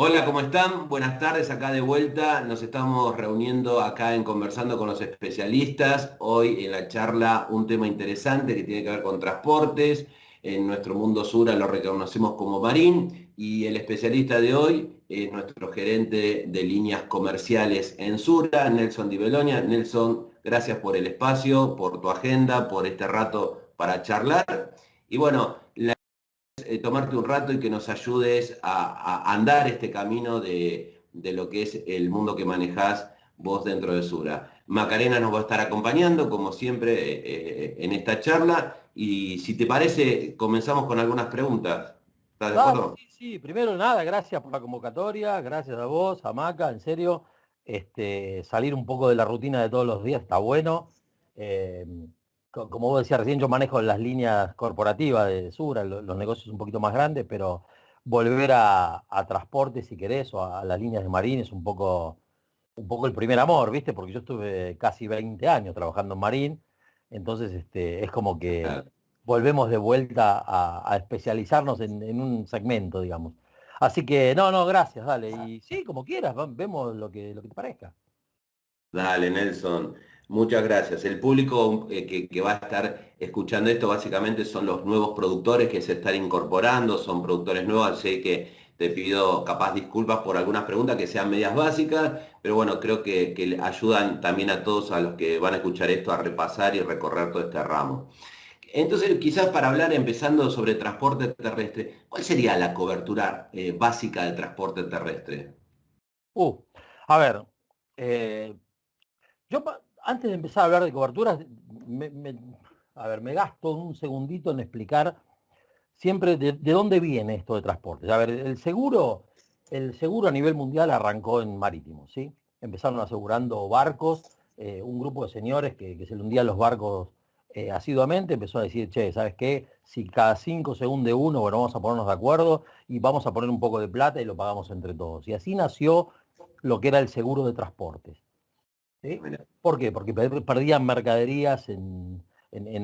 Hola, ¿cómo están? Buenas tardes, acá de vuelta. Nos estamos reuniendo acá en Conversando con los especialistas. Hoy en la charla un tema interesante que tiene que ver con transportes. En nuestro mundo Sura lo reconocemos como Marín y el especialista de hoy es nuestro gerente de líneas comerciales en Sura, Nelson Di Belonia. Nelson, gracias por el espacio, por tu agenda, por este rato para charlar. Y bueno, tomarte un rato y que nos ayudes a andar este camino de lo que es el mundo que manejás vos dentro de Sura. Macarena nos va a estar acompañando, como siempre, en esta charla. Y si te parece, comenzamos con algunas preguntas. ¿Estás de Dale, acuerdo? sí, sí. Primero nada, gracias por la convocatoria, gracias a vos, a Maca, en serio. Salir un poco de la rutina de todos los días está bueno. Eh, Como vos decías recién, yo manejo las líneas corporativas de Sura, los negocios un poquito más grandes, pero volver a transporte, si querés, o a las líneas de Marín es un poco el primer amor, ¿viste? Porque yo estuve casi 20 años trabajando en Marín, entonces es como que volvemos de vuelta a especializarnos en un segmento, digamos. Así que, no, no, gracias, dale. Y sí, como quieras, vemos lo que te parezca. Dale, Nelson. Muchas gracias. El público que va a estar escuchando esto básicamente son los nuevos productores que se están incorporando, son productores nuevos, así que te pido capaz disculpas por algunas preguntas que sean medias básicas, pero bueno, creo que le ayudan también a todos a los que van a escuchar esto a repasar y recorrer todo este ramo. Entonces, quizás para hablar, empezando sobre transporte terrestre, ¿cuál sería la cobertura básica del transporte terrestre? Uh, a ver, eh, antes de empezar a hablar de coberturas, a ver, me gasto un segundito en explicar siempre de dónde viene esto de transportes. A ver, el seguro a nivel mundial arrancó en marítimo, ¿sí? Empezaron asegurando barcos, un grupo de señores que se le hundían los barcos asiduamente, empezó a decir, che, ¿sabes qué? Si cada 5 se hunde uno, bueno, vamos a ponernos de acuerdo y vamos a poner un poco de plata y lo pagamos entre todos. Y así nació lo que era el seguro de transportes. ¿Sí? Mira, ¿Por qué? Porque perdían mercaderías en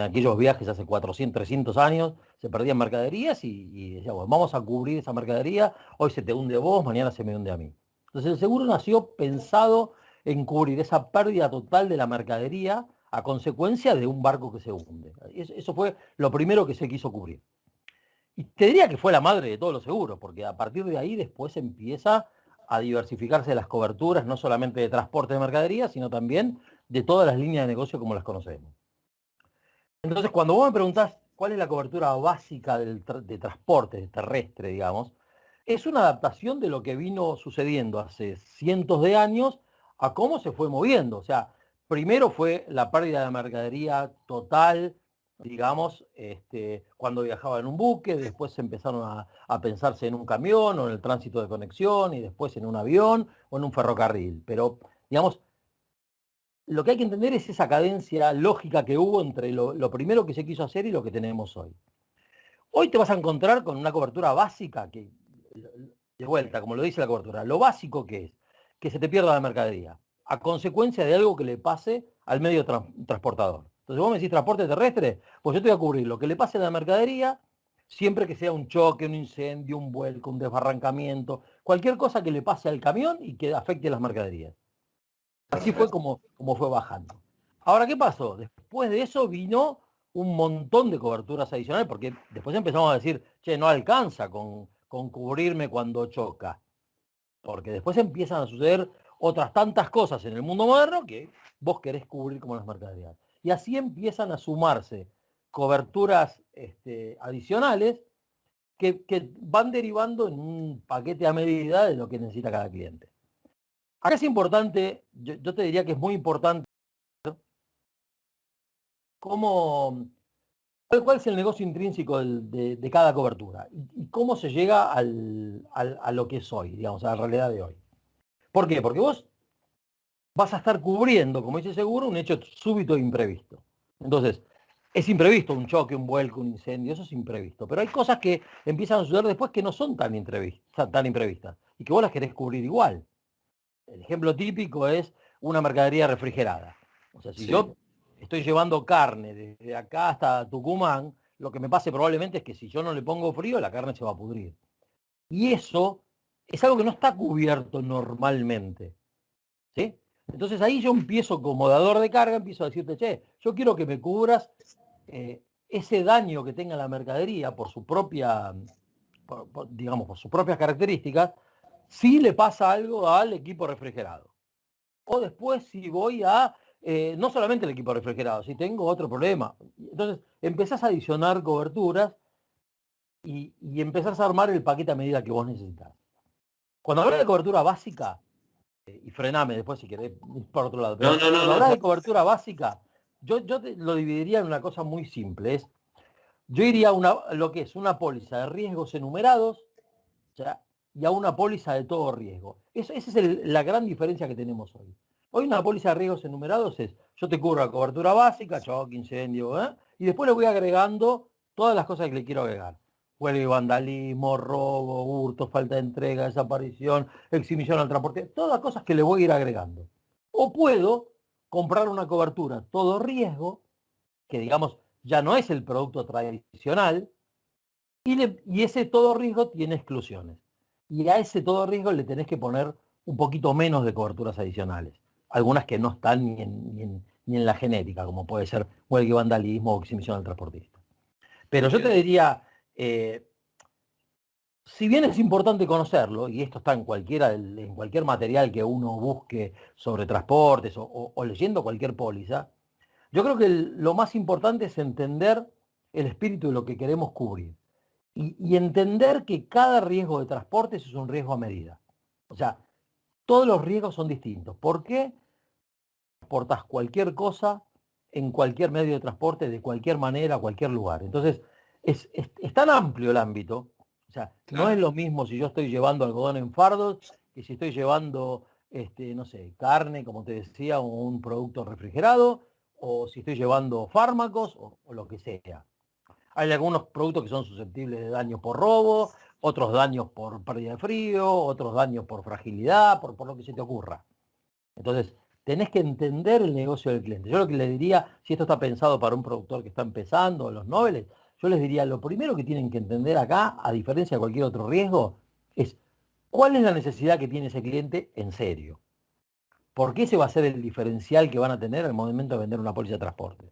aquellos viajes hace 400, 300 años, se perdían mercaderías y decía, bueno, vamos a cubrir esa mercadería, hoy se te hunde vos, mañana se me hunde a mí. Entonces el seguro nació pensado en cubrir esa pérdida total de la mercadería a consecuencia de un barco que se hunde. Eso fue lo primero que se quiso cubrir. Y te diría que fue la madre de todos los seguros, porque a partir de ahí después empieza a diversificarse las coberturas, no solamente de transporte de mercadería, sino también de todas las líneas de negocio como las conocemos. Entonces, cuando vos me preguntás cuál es la cobertura básica de transporte terrestre, digamos, es una adaptación de lo que vino sucediendo hace cientos de años a cómo se fue moviendo. O sea, primero fue la pérdida de mercadería total, digamos, cuando viajaba en un buque, después empezaron a pensarse en un camión o en el tránsito de conexión y después en un avión o en un ferrocarril. Pero, digamos, lo que hay que entender es esa cadencia lógica que hubo entre lo primero que se quiso hacer y lo que tenemos hoy. Hoy te vas a encontrar con una cobertura básica que, de vuelta, como lo dice la cobertura, lo básico que es que se te pierda la mercadería, a consecuencia de algo que le pase al medio transportador. Entonces vos me decís transporte terrestre, pues yo te voy a cubrir lo que le pase a la mercadería, siempre que sea un choque, un incendio, un vuelco, un desbarrancamiento, cualquier cosa que le pase al camión y que afecte a las mercaderías. Así fue perfecto. como fue bajando. Ahora, ¿qué pasó? Después de eso vino un montón de coberturas adicionales, porque después empezamos a decir, che, no alcanza con cubrirme cuando choca. Porque después empiezan a suceder otras tantas cosas en el mundo moderno que vos querés cubrir como las mercaderías. Y así empiezan a sumarse coberturas adicionales que van derivando en un paquete a medida de lo que necesita cada cliente. Acá es importante, yo te diría que es muy importante cómo, cuál es el negocio intrínseco de cada cobertura y cómo se llega a lo que es hoy, digamos, a la realidad de hoy. ¿Por qué? Porque vos vas a estar cubriendo, como dice seguro, un hecho súbito e imprevisto. Entonces, es imprevisto un choque, un vuelco, un incendio, eso es imprevisto. Pero hay cosas que empiezan a suceder después que no son tan imprevistas y que vos las querés cubrir igual. El ejemplo típico es una mercadería refrigerada. O sea, si Sí, yo estoy llevando carne desde acá hasta Tucumán, lo que me pase probablemente es que si yo no le pongo frío, la carne se va a pudrir. Y eso es algo que no está cubierto normalmente, ¿sí? Entonces ahí yo empiezo como dador de carga, empiezo a decirte, che, yo quiero que me cubras ese daño que tenga la mercadería por su propia, digamos, por sus propias características, si le pasa algo al equipo refrigerado. O después si voy a, no solamente el equipo refrigerado, si tengo otro problema. Entonces empezás a adicionar coberturas y empezás a armar el paquete a medida que vos necesitas. Cuando hablas de cobertura básica, y frename después si querés por otro lado, pero No, no, no, cuando no. hablas de cobertura básica, yo lo dividiría en una cosa muy simple. Yo iría a lo que es una póliza de riesgos enumerados, o sea, y a una póliza de todo riesgo. Esa es la gran diferencia que tenemos hoy. Hoy una póliza de riesgos enumerados es, yo te cubro la cobertura básica, choque, incendio, y después le voy agregando todas las cosas que le quiero agregar. Huelga y vandalismo, robo, hurto, falta de entrega, desaparición, exhibición al transporte, todas cosas que le voy a ir agregando. O puedo comprar una cobertura todo riesgo, que digamos ya no es el producto tradicional, y ese todo riesgo tiene exclusiones. Y a ese todo riesgo le tenés que poner un poquito menos de coberturas adicionales. Algunas que no están ni en la genética, como puede ser huelga y vandalismo o exhibición al transportista. Pero yo te diría, si bien es importante conocerlo, y esto está en cualquier material que uno busque sobre transportes o leyendo cualquier póliza, yo creo que lo más importante es entender el espíritu de lo que queremos cubrir. Y entender que cada riesgo de transporte es un riesgo a medida. O sea, todos los riesgos son distintos. ¿Por qué? Transportas cualquier cosa en cualquier medio de transporte, de cualquier manera, a cualquier lugar. Entonces, es tan amplio el ámbito. O sea, no es lo mismo si yo estoy llevando algodón en fardos que si estoy llevando, no sé, carne, como te decía, o un producto refrigerado, o si estoy llevando fármacos o lo que sea. Hay algunos productos que son susceptibles de daño por robo, otros daños por pérdida de frío, otros daños por fragilidad, por lo que se te ocurra. Entonces, tenés que entender el negocio del cliente. Yo lo que le diría, si esto está pensado para un productor que está empezando, los nobles, yo les diría, lo primero que tienen que entender acá, a diferencia de cualquier otro riesgo, es cuál es la necesidad que tiene ese cliente en serio. Porque ese va a ser el diferencial que van a tener al momento de vender una póliza de transporte.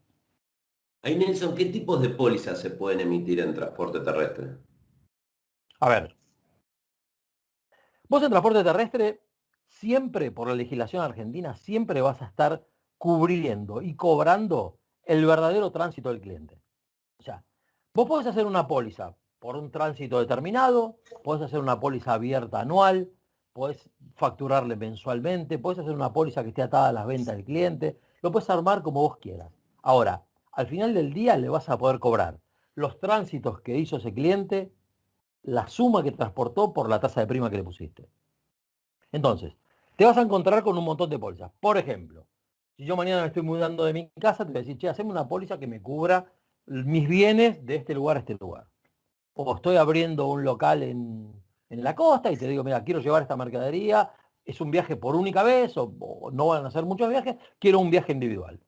Ahí, Nelson, ¿qué tipos de pólizas se pueden emitir en transporte terrestre? A ver, vos en transporte terrestre, siempre, por la legislación argentina, siempre vas a estar cubriendo y cobrando el verdadero tránsito del cliente. O sea, vos podés hacer una póliza por un tránsito determinado, podés hacer una póliza abierta anual, podés facturarle mensualmente, podés hacer una póliza que esté atada a las ventas del cliente, lo puedes armar como vos quieras. Ahora, al final del día le vas a poder cobrar los tránsitos que hizo ese cliente, la suma que transportó por la tasa de prima que le pusiste. Entonces, te vas a encontrar con un montón de pólizas. Por ejemplo, si yo mañana me estoy mudando de mi casa, te voy a decir, che, haceme una póliza que me cubra mis bienes de este lugar a este lugar. O estoy abriendo un local en la costa y te digo, mira, quiero llevar esta mercadería, es un viaje por única vez o no van a hacer muchos viajes, quiero un viaje individual.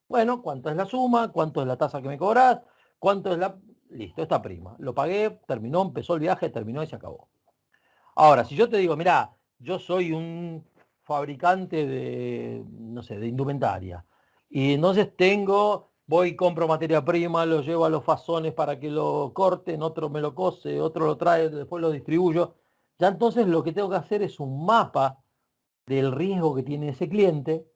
Bueno, ¿cuánto es la suma? ¿Cuánto es la tasa que me cobrás? ¿Cuánto es la...? Listo, esta prima. Lo pagué, terminó, empezó el viaje, terminó y se acabó. Ahora, si yo te digo, mira, yo soy un fabricante de, no sé, de indumentaria, y entonces voy y compro materia prima, lo llevo a los fasones para que lo corten, otro me lo cose, otro lo trae, después lo distribuyo. Ya entonces lo que tengo que hacer es un mapa del riesgo que tiene ese cliente,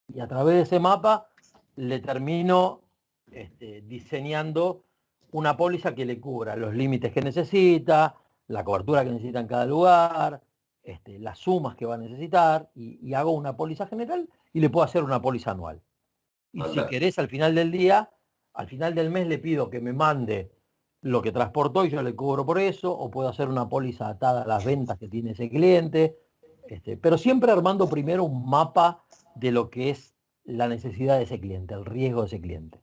y a través de ese mapa le termino diseñando una póliza que le cubra los límites que necesita, la cobertura que necesita en cada lugar, las sumas que va a necesitar, y hago una póliza general y le puedo hacer una póliza anual. Y si Fantástico. querés al final del día, al final del mes le pido que me mande lo que transportó y yo le cobro por eso, o puedo hacer una póliza atada a las ventas que tiene ese cliente, pero siempre armando primero un mapa de lo que es la necesidad de ese cliente, el riesgo de ese cliente.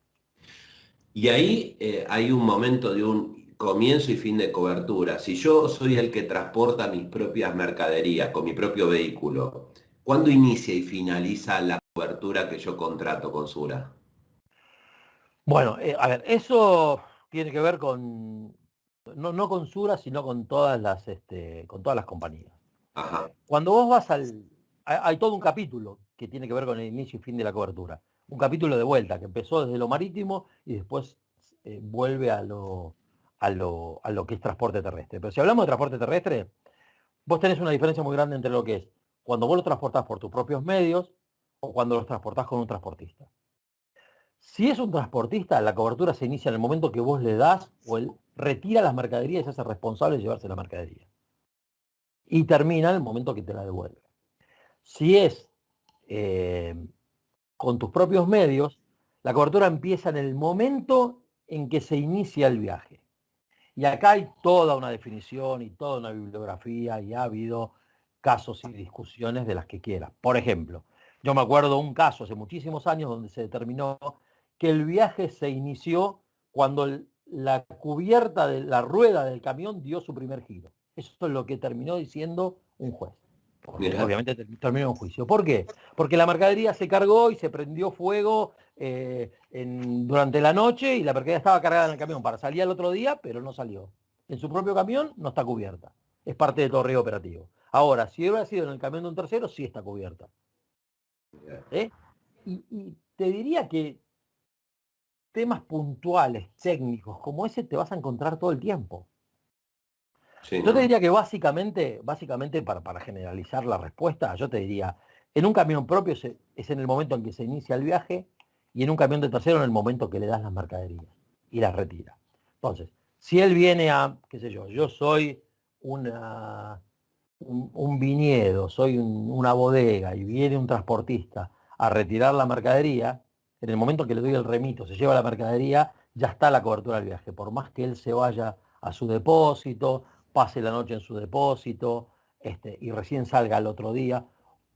Y ahí hay un momento de un comienzo y fin de cobertura. Si yo soy el que transporta mis propias mercaderías con mi propio vehículo, ¿cuándo inicia y finaliza la cobertura que yo contrato con Sura? Bueno, a ver, eso tiene que ver no con Sura, sino con todas las compañías. Ajá. Cuando vos vas hay todo un capítulo que tiene que ver con el inicio y fin de la cobertura. Un capítulo de vuelta que empezó desde lo marítimo y después vuelve a lo que es transporte terrestre. Pero si hablamos de transporte terrestre, vos tenés una diferencia muy grande entre lo que es cuando vos lo transportás por tus propios medios o cuando los transportás con un transportista. Si es un transportista, la cobertura se inicia en el momento que vos le das o él retira las mercaderías y se hace responsable de llevarse la mercadería. Y termina en el momento que te la devuelve. Si es con tus propios medios, la cobertura empieza en el momento en que se inicia el viaje. Y acá hay toda una definición y toda una bibliografía y ha habido casos y discusiones de las que quieras. Por ejemplo, yo me acuerdo de un caso hace muchísimos años donde se determinó que el viaje se inició cuando la cubierta de la rueda del camión dio su primer giro. Eso es lo que terminó diciendo un juez. Porque Mirá. obviamente terminó en juicio. ¿Por qué? Porque la mercadería se cargó y se prendió fuego durante la noche y la mercadería estaba cargada en el camión para salir al otro día, pero no salió. En su propio camión no está cubierta. Es parte de torreo operativo. Ahora, si hubiera sido en el camión de un tercero, sí está cubierta. ¿Eh? Y te diría que temas puntuales, técnicos, como ese te vas a encontrar todo el tiempo. Sí, Yo te ¿no? diría que básicamente para generalizar la respuesta, yo te diría, en un camión propio es en el momento en que se inicia el viaje y en un camión de tercero en el momento que le das las mercaderías y las retira. Entonces, si él viene a, qué sé yo soy un viñedo, soy una bodega y viene un transportista a retirar la mercadería, en el momento que le doy el remito, se lleva la mercadería, ya está la cobertura del viaje. Por más que él se vaya a su depósito, pase la noche en su depósito y recién salga al otro día,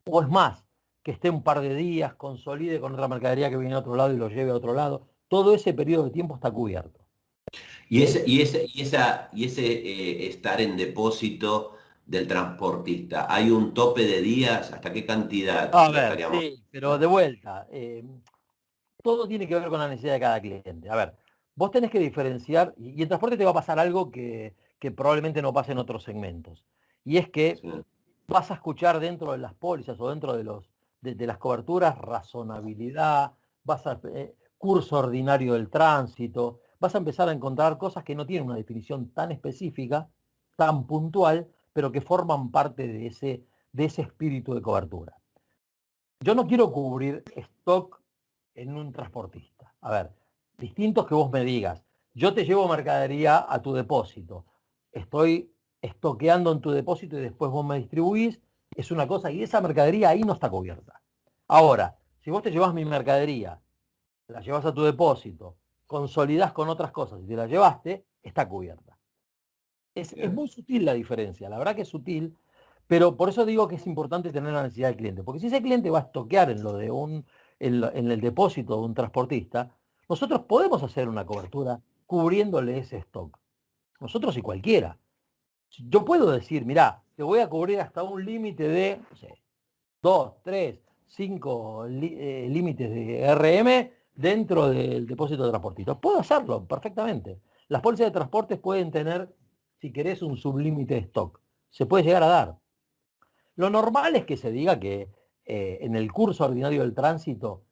o es más, que esté un par de días, consolide con otra mercadería que viene a otro lado y lo lleve a otro lado, todo ese periodo de tiempo está cubierto. Y ¿Sí? ese estar en depósito del transportista, ¿hay un tope de días? ¿Hasta qué cantidad A lo ver, estaríamos sí, pero de hablando? vuelta, todo tiene que ver con la necesidad de cada cliente. A ver, vos tenés que diferenciar, y en transporte te va a pasar algo que probablemente no pase en otros segmentos. Y es que Sí, vas a escuchar dentro de las pólizas o dentro de las coberturas razonabilidad, curso ordinario del tránsito, vas a empezar a encontrar cosas que no tienen una definición tan específica, tan puntual, pero que forman parte de ese espíritu de cobertura. Yo no quiero cubrir stock en un transportista. A ver, distintos que vos me digas, yo te llevo mercadería a tu depósito, estoy estoqueando en tu depósito y después vos me distribuís, es una cosa y esa mercadería ahí no está cubierta. Ahora, si vos te llevas mi mercadería, la llevas a tu depósito, consolidás con otras cosas y te la llevaste, está cubierta. Es bien. muy sutil la diferencia, la verdad que es sutil, pero por eso digo que es importante tener la necesidad del cliente, porque si ese cliente va a estoquear en el depósito de un transportista, nosotros podemos hacer una cobertura cubriéndole ese stock. Nosotros y cualquiera. Yo puedo decir, mirá, te voy a cubrir hasta un límite de, no sé, 2, 3, 5 límites de RM dentro del depósito de transportista. Puedo hacerlo perfectamente. Las pólizas de transportes pueden tener, si querés, un sublímite de stock. Se puede llegar a dar. Lo normal es que se diga que en el curso ordinario del tránsito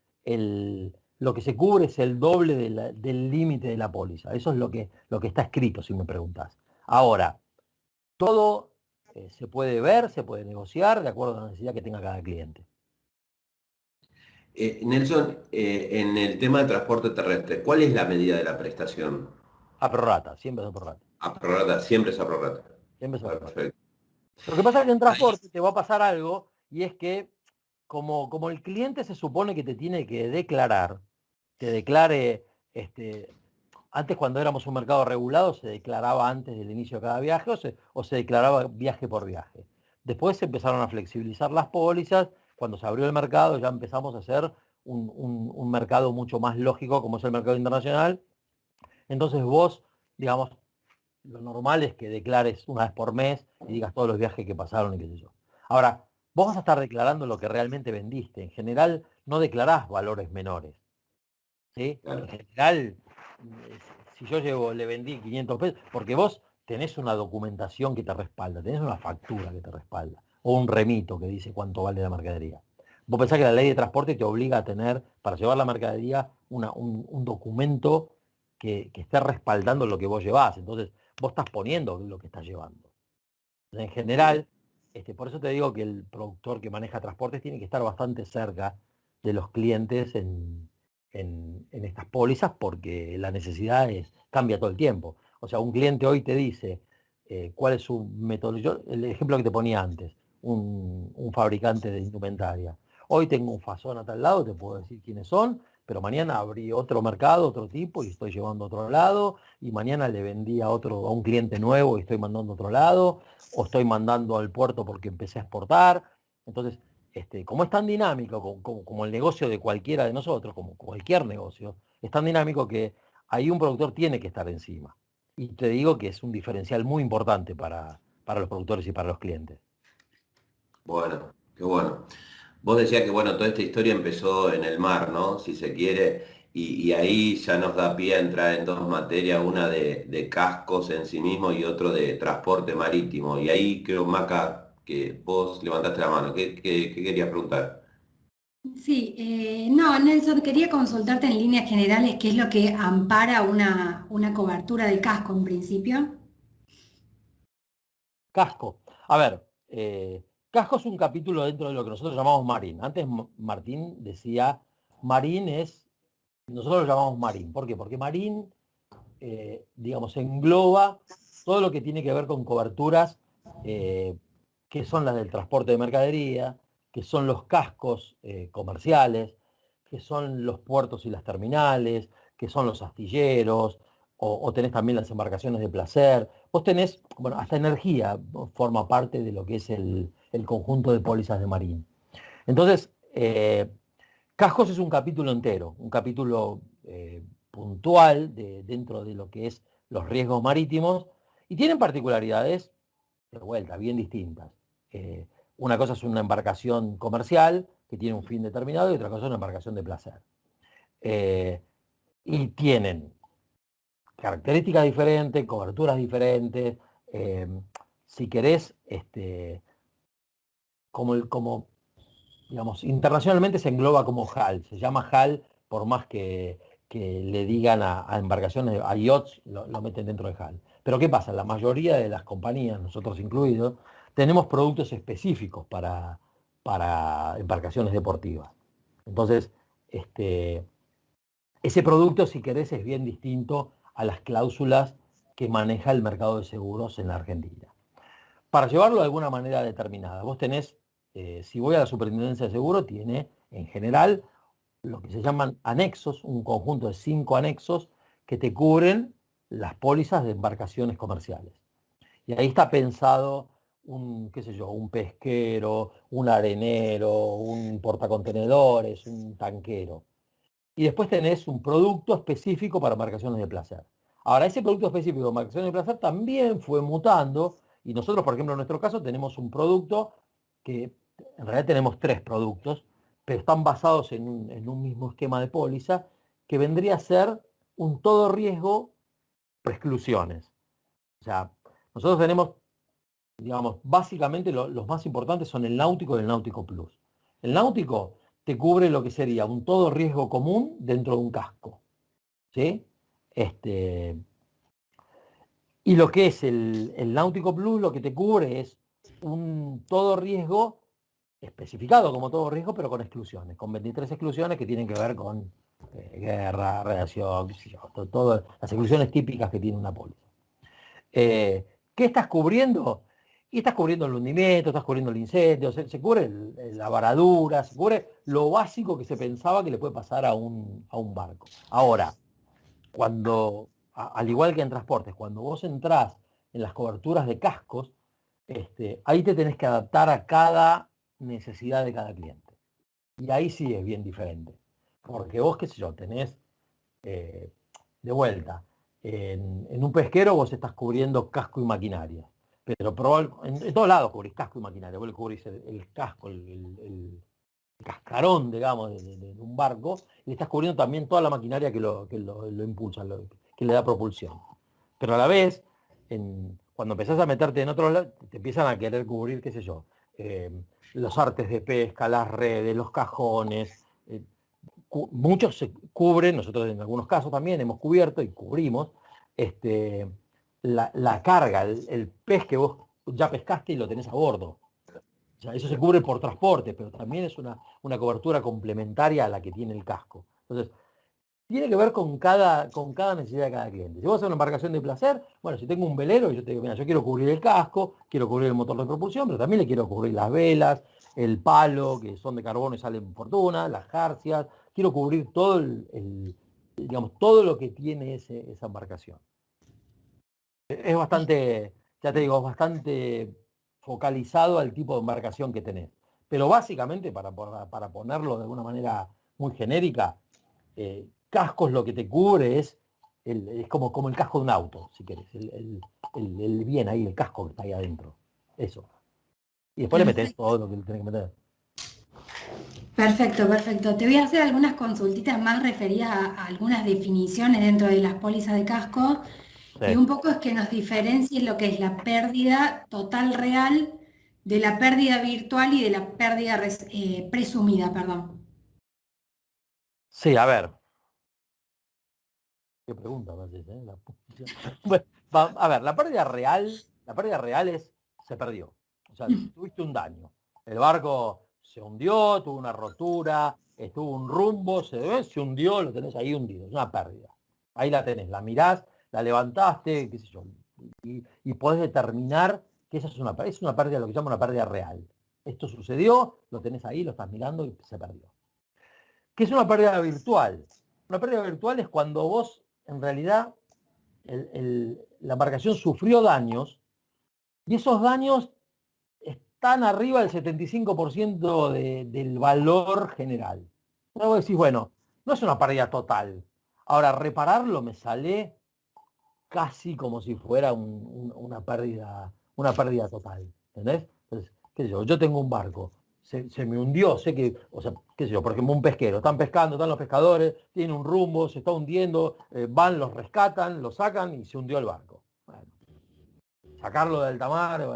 lo que se cubre es el doble del límite de la póliza. Eso es lo que está escrito, si me preguntás. Ahora, todo se puede ver, se puede negociar de acuerdo a la necesidad que tenga cada cliente. Nelson, en el tema del transporte terrestre, ¿cuál es la medida de la prestación? A prorrata, siempre es a prorrata. A prorrata, siempre es a prorrata. Siempre es a prorrata. Perfecto. Lo que pasa es que en Ahí, transporte te va a pasar algo y es que como el cliente se supone que te tiene que declarar, te declare, antes cuando éramos un mercado regulado se declaraba antes del inicio de cada viaje o se declaraba viaje por viaje. Después se empezaron a flexibilizar las pólizas, cuando se abrió el mercado ya empezamos a hacer un mercado mucho más lógico como es el mercado internacional. Entonces vos, digamos, lo normal es que declares una vez por mes y digas todos los viajes que pasaron y qué sé yo. Ahora, vos vas a estar declarando lo que realmente vendiste. En general, no declarás valores menores. ¿Sí? En claro. general, si yo le vendí 500 pesos, porque vos tenés una documentación que te respalda, tenés una factura que te respalda, o un remito que dice cuánto vale la mercadería. Vos pensás que la ley de transporte te obliga a tener, para llevar la mercadería, un documento que esté respaldando lo que vos llevás. Entonces, vos estás poniendo lo que estás llevando. En general, por eso te digo que el productor que maneja transportes tiene que estar bastante cerca de los clientes en estas pólizas, porque la necesidad cambia todo el tiempo. O sea, un cliente hoy te dice cuál es su metodología. El ejemplo que te ponía antes, un fabricante de indumentaria. Hoy tengo un Fazón a tal lado, te puedo decir quiénes son, pero mañana abrí otro mercado, otro tipo, y estoy llevando a otro lado, y mañana le vendí a un cliente nuevo y estoy mandando a otro lado, o estoy mandando al puerto porque empecé a exportar. Entonces, como es tan dinámico, como el negocio de cualquiera de nosotros, como cualquier negocio, es tan dinámico que ahí un productor tiene que estar encima. Y te digo que es un diferencial muy importante para los productores y para los clientes. Bueno, qué bueno. Vos decías que, bueno, toda esta historia empezó en el mar, ¿no? Si se quiere, y ahí ya nos da pie a entrar en dos materias, una de cascos en sí mismo y otro de transporte marítimo. Y ahí creo, Maca, que vos levantaste la mano. ¿Qué querías preguntar? Sí, no, Nelson, quería consultarte en líneas generales qué es lo que ampara una cobertura de casco en principio. Casco. A ver, casco es un capítulo dentro de lo que nosotros llamamos marín. Antes Martín decía, marín nosotros lo llamamos marín. ¿Por qué? Porque marín, digamos, engloba todo lo que tiene que ver con coberturas, que son las del transporte de mercadería, que son los cascos comerciales, que son los puertos y las terminales, que son los astilleros, o tenés también las embarcaciones de placer. Vos tenés, bueno, hasta energía forma parte de lo que es el conjunto de pólizas de marín. Entonces, cascos es un capítulo entero, un capítulo puntual dentro de lo que es los riesgos marítimos, y tienen particularidades, de vuelta, bien distintas. Una cosa es una embarcación comercial que tiene un fin determinado, y otra cosa es una embarcación de placer. Y tienen características diferentes, coberturas diferentes. eh, si querés, como digamos, internacionalmente se engloba como HAL, se llama HAL por más que le digan a embarcaciones, a yachts, lo meten dentro de HAL. Pero ¿qué pasa? La mayoría de las compañías, nosotros incluidos, tenemos productos específicos para embarcaciones deportivas. Entonces, ese producto, si querés, es bien distinto a las cláusulas que maneja el mercado de seguros en la Argentina. Para llevarlo de alguna manera determinada, vos tenés, si voy a la Superintendencia de Seguro, tiene en general lo que se llaman anexos, un conjunto de 5 anexos que te cubren las pólizas de embarcaciones comerciales. Y ahí está pensado qué sé yo, un pesquero, un arenero, un portacontenedores, un tanquero. Y después tenés un producto específico para embarcaciones de placer. Ahora, ese producto específico de embarcaciones de placer también fue mutando, y nosotros, por ejemplo, en nuestro caso, tenemos un producto que, en realidad tenemos 3 productos, pero están basados en un mismo esquema de póliza, que vendría a ser un todo riesgo exclusiones. O sea, nosotros tenemos, digamos, básicamente los más importantes son el náutico y el náutico plus. El náutico te cubre lo que sería un todo riesgo común dentro de un casco, ¿sí? Y lo que es el náutico plus, lo que te cubre es un todo riesgo especificado como todo riesgo, pero con exclusiones, con 23 exclusiones que tienen que ver con guerra, radiación, qué sé yo, todas las exclusiones típicas que tiene una póliza. ¿Qué estás cubriendo? Y estás cubriendo el hundimiento, estás cubriendo el incendio, se cubre la varadura, se cubre lo básico que se pensaba que le puede pasar a un barco. Ahora, al igual que en transportes, cuando vos entrás en las coberturas de cascos, ahí te tenés que adaptar a cada necesidad de cada cliente. Y ahí sí es bien diferente. Porque vos, qué sé yo, tenés de vuelta. En un pesquero vos estás cubriendo casco y maquinaria. Pero en todos lados cubrís casco y maquinaria. Vos le cubrís el casco, el cascarón, digamos, de un barco, y le estás cubriendo también toda la maquinaria que lo impulsa, que le da propulsión. Pero a la vez, cuando empezás a meterte en otros lados, te empiezan a querer cubrir, qué sé yo, los artes de pesca, las redes, los cajones. Muchos se cubren, nosotros en algunos casos también hemos cubierto y cubrimos la carga, el pez que vos ya pescaste y lo tenés a bordo. O sea, eso se cubre por transporte, pero también es una cobertura complementaria a la que tiene el casco. Entonces, tiene que ver con cada necesidad de cada cliente. Si vos haces una embarcación de placer, bueno, si tengo un velero, yo te digo, mira, yo quiero cubrir el casco, quiero cubrir el motor de propulsión, pero también le quiero cubrir las velas, el palo, que son de carbono y salen fortuna, las jarcias, quiero cubrir todo digamos, todo lo que tiene esa embarcación. Es bastante, ya te digo, es bastante focalizado al tipo de embarcación que tenés. Pero básicamente, para ponerlo de alguna manera muy genérica, cascos lo que te cubre es como el casco de un auto, si querés, el bien ahí, el casco que está ahí adentro. Eso. Y después le metés todo lo que le tenés que meter. Perfecto, perfecto. Te voy a hacer algunas consultitas más referidas a algunas definiciones dentro de las pólizas de casco. Y un poco es que nos diferencie lo que es la pérdida total real de la pérdida virtual y de la pérdida presumida, perdón. Sí, a ver. Qué pregunta me haces, ¿eh? Bueno, a ver, la pérdida real se perdió. O sea, tuviste un daño. El barco se hundió, tuvo una rotura, tuvo un rumbo, se hundió, lo tenés ahí hundido. Es una pérdida. Ahí la tenés, la mirás, la levantaste, qué sé yo, y podés determinar que esa es una pérdida, lo que se llama una pérdida real. Esto sucedió, lo tenés ahí, lo estás mirando y se perdió. ¿Qué es una pérdida virtual? Una pérdida virtual es cuando vos, en realidad, la embarcación sufrió daños y esos daños están arriba del 75% del valor general. Entonces vos decís, bueno, no es una pérdida total. Ahora, repararlo me sale casi como si fuera una pérdida total. ¿Entendés? Entonces, qué sé yo tengo un barco, se me hundió, sé que, o sea, qué sé yo, por ejemplo, un pesquero, están pescando, están los pescadores, tienen un rumbo, se está hundiendo, van, los rescatan, lo sacan y se hundió el barco. Bueno, sacarlo del alta mar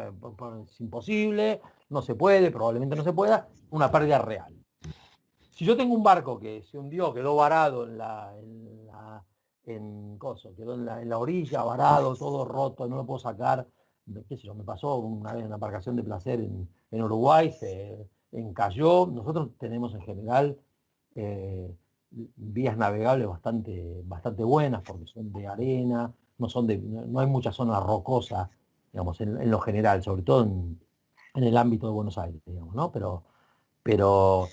es imposible, no se puede, probablemente no se pueda, una pérdida real. Si yo tengo un barco que se hundió, quedó varado quedó en la orilla, varado, todo roto, no lo puedo sacar, qué sé yo, me pasó una vez en una embarcación de placer en Uruguay, se encalló. Nosotros tenemos en general vías navegables bastante buenas, porque son de arena, no hay mucha zona rocosa, digamos, en lo general, sobre todo en el ámbito de Buenos Aires, digamos, ¿no? Pero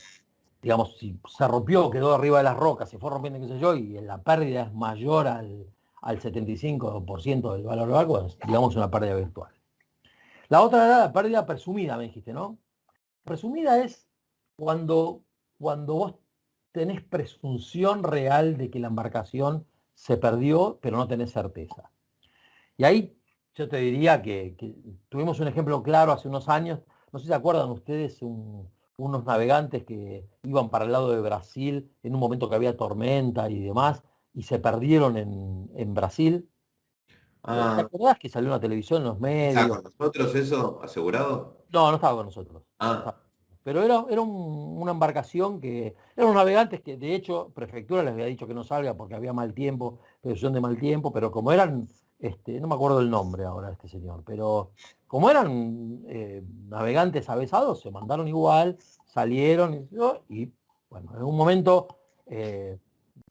digamos, si se rompió, quedó arriba de las rocas, se fue rompiendo, qué sé yo, y la pérdida es mayor al 75% del valor del barco, es, digamos, una pérdida virtual. La otra era la pérdida presumida, me dijiste, ¿no? Presumida es cuando vos tenés presunción real de que la embarcación se perdió, pero no tenés certeza. Y ahí yo te diría que tuvimos un ejemplo claro hace unos años, no sé si se acuerdan ustedes, unos navegantes que iban para el lado de Brasil en un momento que había tormenta y demás, y se perdieron en Brasil. ¿Te acordás que salió en la televisión, en los ¿Está medios? con nosotros eso asegurado? No estaba con nosotros. Pero era una embarcación que, eran unos navegantes que de hecho Prefectura les había dicho que no salga porque había mal tiempo, previsión de mal tiempo, pero como eran, no me acuerdo el nombre ahora de este señor, pero como eran navegantes avesados, se mandaron igual, salieron y bueno, en un momento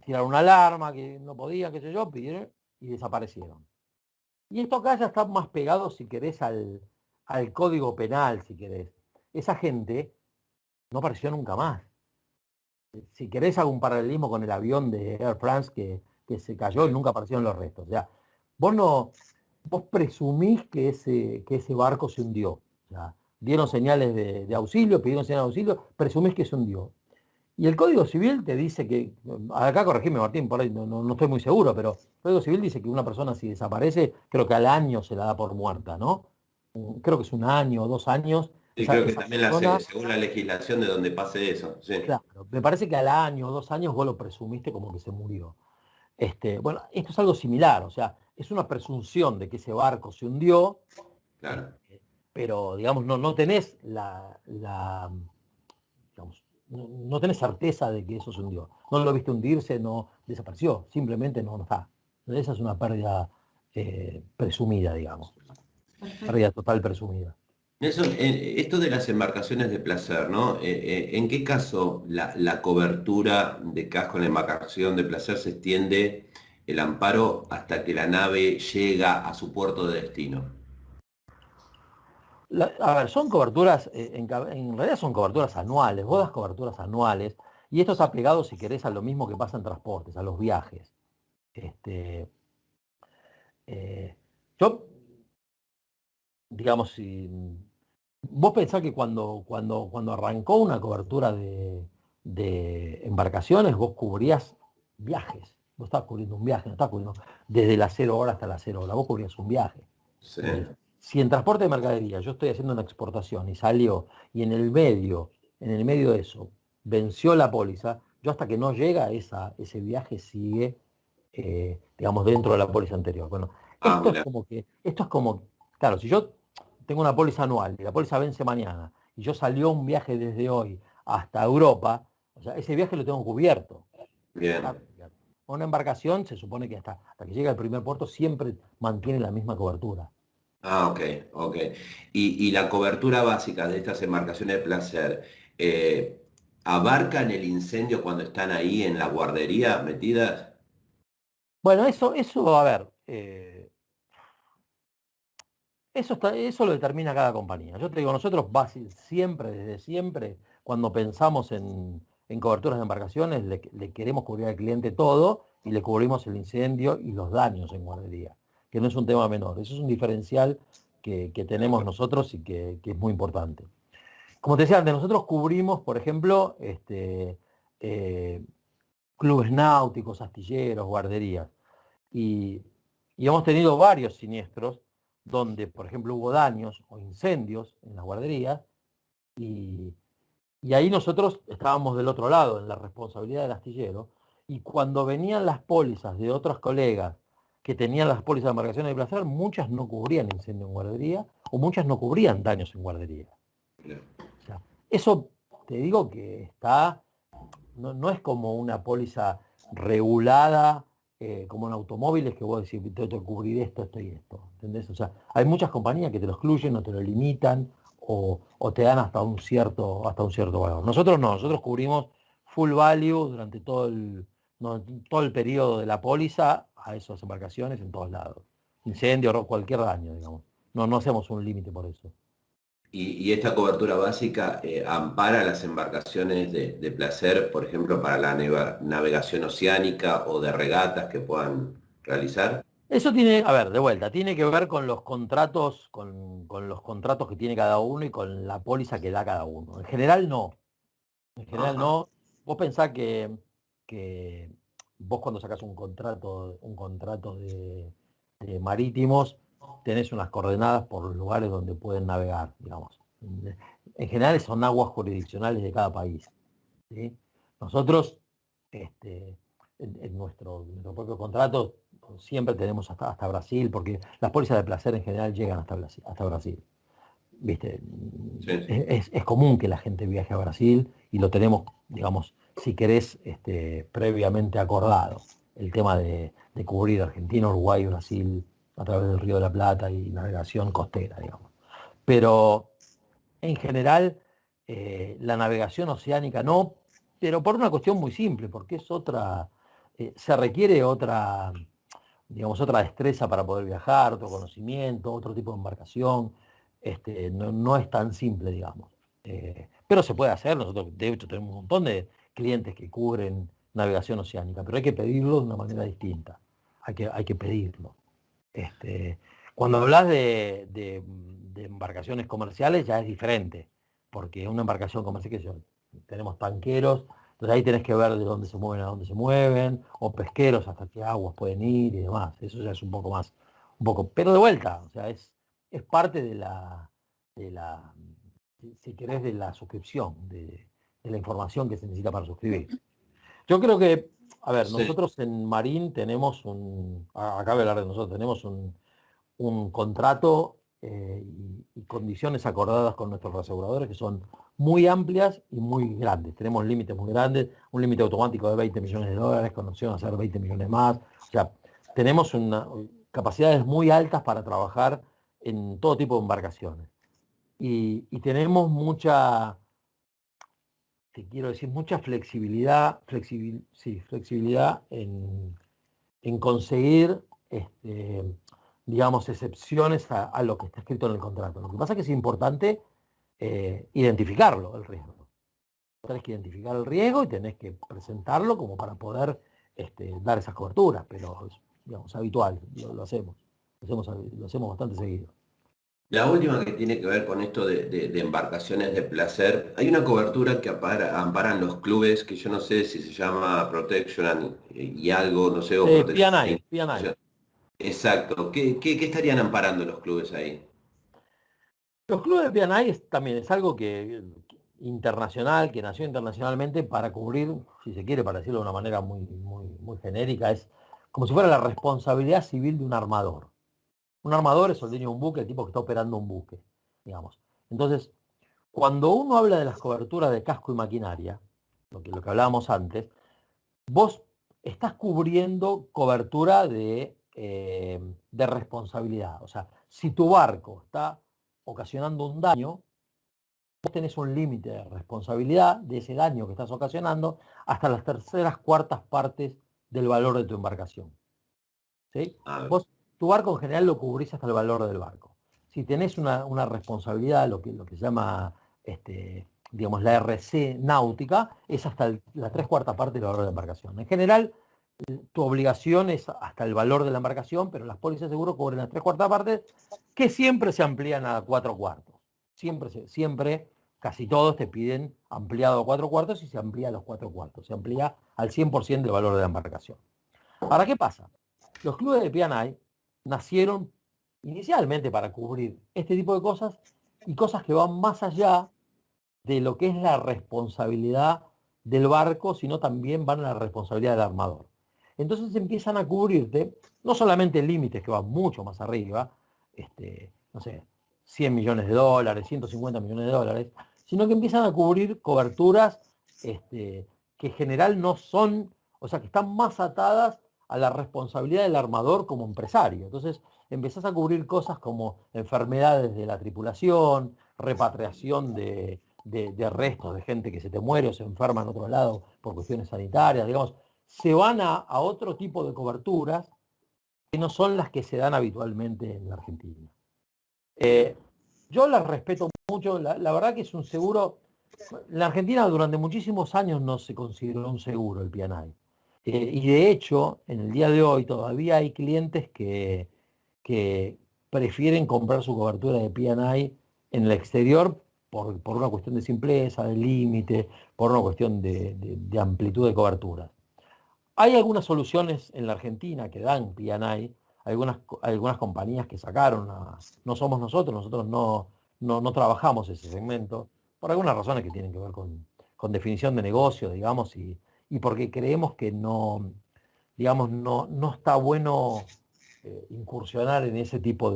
tiraron una alarma que no podían, qué sé yo, pidieron y desaparecieron. Y esto acá ya está más pegado, si querés, al código penal, si querés. Esa gente no apareció nunca más. Si querés, hago un paralelismo con el avión de Air France que se cayó y nunca aparecieron los restos. O sea, vos presumís que ese barco se hundió. O sea, dieron señales de auxilio, pidieron señales de auxilio, presumís que se hundió. Y el Código Civil te dice que, acá corregime Martín, por ahí no estoy muy seguro, pero el Código Civil dice que una persona si desaparece, creo que al año se la da por muerta, ¿no? Creo que es un año o 2 años. Sí, creo que Esa también persona, según la legislación de donde pase eso. Sí. claro, me parece que al año o 2 años vos lo presumiste como que se murió. Bueno, esto es algo similar, o sea, es una presunción de que ese barco se hundió, Claro. pero digamos, no tenés digamos, no tenés certeza de que eso se hundió. No lo viste hundirse, no desapareció, simplemente no está. Esa es una pérdida presumida, digamos. Pérdida total presumida. Nelson, esto de las embarcaciones de placer, ¿no? ¿En qué caso la cobertura de casco en la embarcación de placer se extiende el amparo hasta que la nave llega a su puerto de destino? A ver, son coberturas, en realidad son coberturas anuales, vos das coberturas anuales, y esto está pegado, si querés, a lo mismo que pasa en transportes, a los viajes. Eh, yo, digamos, si vos pensás que cuando arrancó una cobertura de embarcaciones, vos cubrías viajes, vos estabas cubriendo un viaje, no estabas cubriendo desde las 0 horas hasta las 0 horas, vos cubrías un viaje. Sí. Si en transporte de mercadería yo estoy haciendo una exportación y salió, y en el medio de eso, venció la póliza, yo hasta que no llega ese viaje sigue, digamos, dentro de la póliza anterior. Bueno, esto es como, claro, si yo tengo una póliza anual y la póliza vence mañana, y yo salió un viaje desde hoy hasta Europa, o sea, ese viaje lo tengo cubierto. Bien. Una embarcación se supone que hasta que llega al primer puerto siempre mantiene la misma cobertura. Ah, ok, ok. Y la cobertura básica de estas embarcaciones de placer, ¿abarcan el incendio cuando están ahí en la guardería metidas? Bueno, a ver, eso lo determina cada compañía. Yo te digo, nosotros siempre, desde siempre, cuando pensamos en coberturas de embarcaciones, le queremos cubrir al cliente todo y le cubrimos el incendio y los daños en guardería, que no es un tema menor. Eso es un diferencial que tenemos nosotros y que es muy importante. Como te decía antes, nosotros cubrimos, por ejemplo, clubes náuticos, astilleros, guarderías. Y hemos tenido varios siniestros donde, por ejemplo, hubo daños o incendios en las guarderías y ahí nosotros estábamos del otro lado, en la responsabilidad del astillero, y cuando venían las pólizas de otros colegas que tenían las pólizas de embarcaciones de placer, muchas no cubrían incendio en guardería o muchas no cubrían daños en guardería. O sea, eso te digo que no es como una póliza regulada, como en automóviles, que vos decís, tengo que cubrir esto y esto. ¿Entendés? O sea, hay muchas compañías que te lo excluyen o te lo limitan o te dan hasta un cierto valor. Nosotros no, nosotros cubrimos full value durante todo el periodo de la póliza a esas embarcaciones en todos lados. Incendio o cualquier daño, digamos. No hacemos un límite por eso. Y esta cobertura básica ampara las embarcaciones de placer, por ejemplo, para la navegación oceánica o de regatas que puedan realizar. Eso tiene, a ver, de vuelta, tiene que ver con los contratos, con los contratos que tiene cada uno y con la póliza que da cada uno. En general no. En general Ajá. no. Vos pensás que vos cuando sacás un contrato de marítimos, tenés unas coordenadas por los lugares donde pueden navegar, digamos. En general son aguas jurisdiccionales de cada país. ¿Sí? Nosotros, en nuestro propio contrato, siempre tenemos hasta Brasil, porque las pólizas de placer en general llegan hasta Brasil. ¿Viste? Sí. Es común que la gente viaje a Brasil y lo tenemos, digamos, si querés, previamente acordado. El tema de cubrir Argentina, Uruguay, Brasil, a través del Río de la Plata y navegación costera, digamos. Pero en general, la navegación oceánica no, pero por una cuestión muy simple, porque es se requiere digamos, otra destreza para poder viajar, otro conocimiento, otro tipo de embarcación. No es tan simple, digamos. Pero se puede hacer. Nosotros, de hecho, tenemos un montón de clientes que cubren navegación oceánica, pero hay que pedirlo de una manera distinta. Hay que pedirlo. Cuando hablas de embarcaciones comerciales ya es diferente, porque una embarcación comercial, tenemos tanqueros, entonces ahí tenés que ver de dónde se mueven a dónde se mueven, o pesqueros hasta qué aguas pueden ir y demás. Eso ya es un poco, pero de vuelta, o sea, es parte de la, si querés, de la suscripción, de la información que se necesita para suscribir. Yo creo que, a ver, Sí. nosotros en Marín tenemos acá voy a hablar de nosotros, tenemos un contrato y condiciones acordadas con nuestros aseguradores que son muy amplias y muy grandes. Tenemos límites muy grandes, un límite automático de 20 millones de dólares, con opción a hacer 20 millones más. O sea, tenemos capacidades muy altas para trabajar en todo tipo de embarcaciones. Y tenemos mucha, te quiero decir, mucha flexibilidad, flexibilidad en conseguir, digamos, excepciones a lo que está escrito en el contrato. Lo que pasa es que es importante identificarlo, el riesgo. Tenés que identificar el riesgo y tenés que presentarlo como para poder dar esas coberturas, pero digamos, habitual, lo hacemos. Lo hacemos bastante seguido. La última que tiene que ver con esto de embarcaciones de placer, hay una cobertura que amparan los clubes que yo no sé si se llama Protection y algo, no sé, o Protection. P&I. Exacto. ¿Qué estarían amparando los clubes ahí? Los clubes de P&I también es algo internacional, que nació internacionalmente para cubrir, si se quiere, para decirlo de una manera muy genérica, es como si fuera la responsabilidad civil de un armador. Un armador es el dueño de un buque, el tipo que está operando un buque, digamos. Entonces, cuando uno habla de las coberturas de casco y maquinaria, lo que hablábamos antes, vos estás cubriendo cobertura de responsabilidad. O sea, si tu barco está ocasionando un daño, vos tenés un límite de responsabilidad de ese daño que estás ocasionando hasta las terceras, cuartas partes del valor de tu embarcación. ¿Sí? Vos, tu barco en general lo cubrís hasta el valor del barco. Si tenés una responsabilidad, lo que se llama, digamos, la RC náutica, es hasta la tres cuartas parte del valor de la embarcación. En general, tu obligación es hasta el valor de la embarcación, pero las pólizas de seguro cubren las tres cuartas partes, que siempre se amplían a 4/4. Siempre, casi todos te piden ampliado a 4/4 y se amplía a los 4/4. Se amplía al 100% del valor de la embarcación. Ahora, ¿qué pasa? Los clubes de P&I nacieron inicialmente para cubrir este tipo de cosas y cosas que van más allá de lo que es la responsabilidad del barco, sino también van a la responsabilidad del armador. Entonces empiezan a cubrirte no solamente límites que van mucho más arriba, no sé, 100 millones de dólares, 150 millones de dólares, sino que empiezan a cubrir coberturas que en general no son, o sea, que están más atadas a la responsabilidad del armador como empresario. Entonces empezás a cubrir cosas como enfermedades de la tripulación, repatriación de restos de gente que se te muere o se enferma en otro lado por cuestiones sanitarias, digamos, se van a otro tipo de coberturas que no son las que se dan habitualmente en la Argentina. Yo las respeto mucho, la verdad que es un seguro, en la Argentina durante muchísimos años no se consideró un seguro el P&I. Y de hecho, en el día de hoy todavía hay clientes que prefieren comprar su cobertura de P&I en el exterior por una cuestión de simpleza, de límite, por una cuestión de amplitud de cobertura. Hay algunas soluciones en la Argentina que dan P&I, algunas compañías que sacaron, no somos nosotros no trabajamos ese segmento, por algunas razones que tienen que ver con definición de negocio, digamos, y porque creemos que digamos, no está bueno incursionar en ese tipo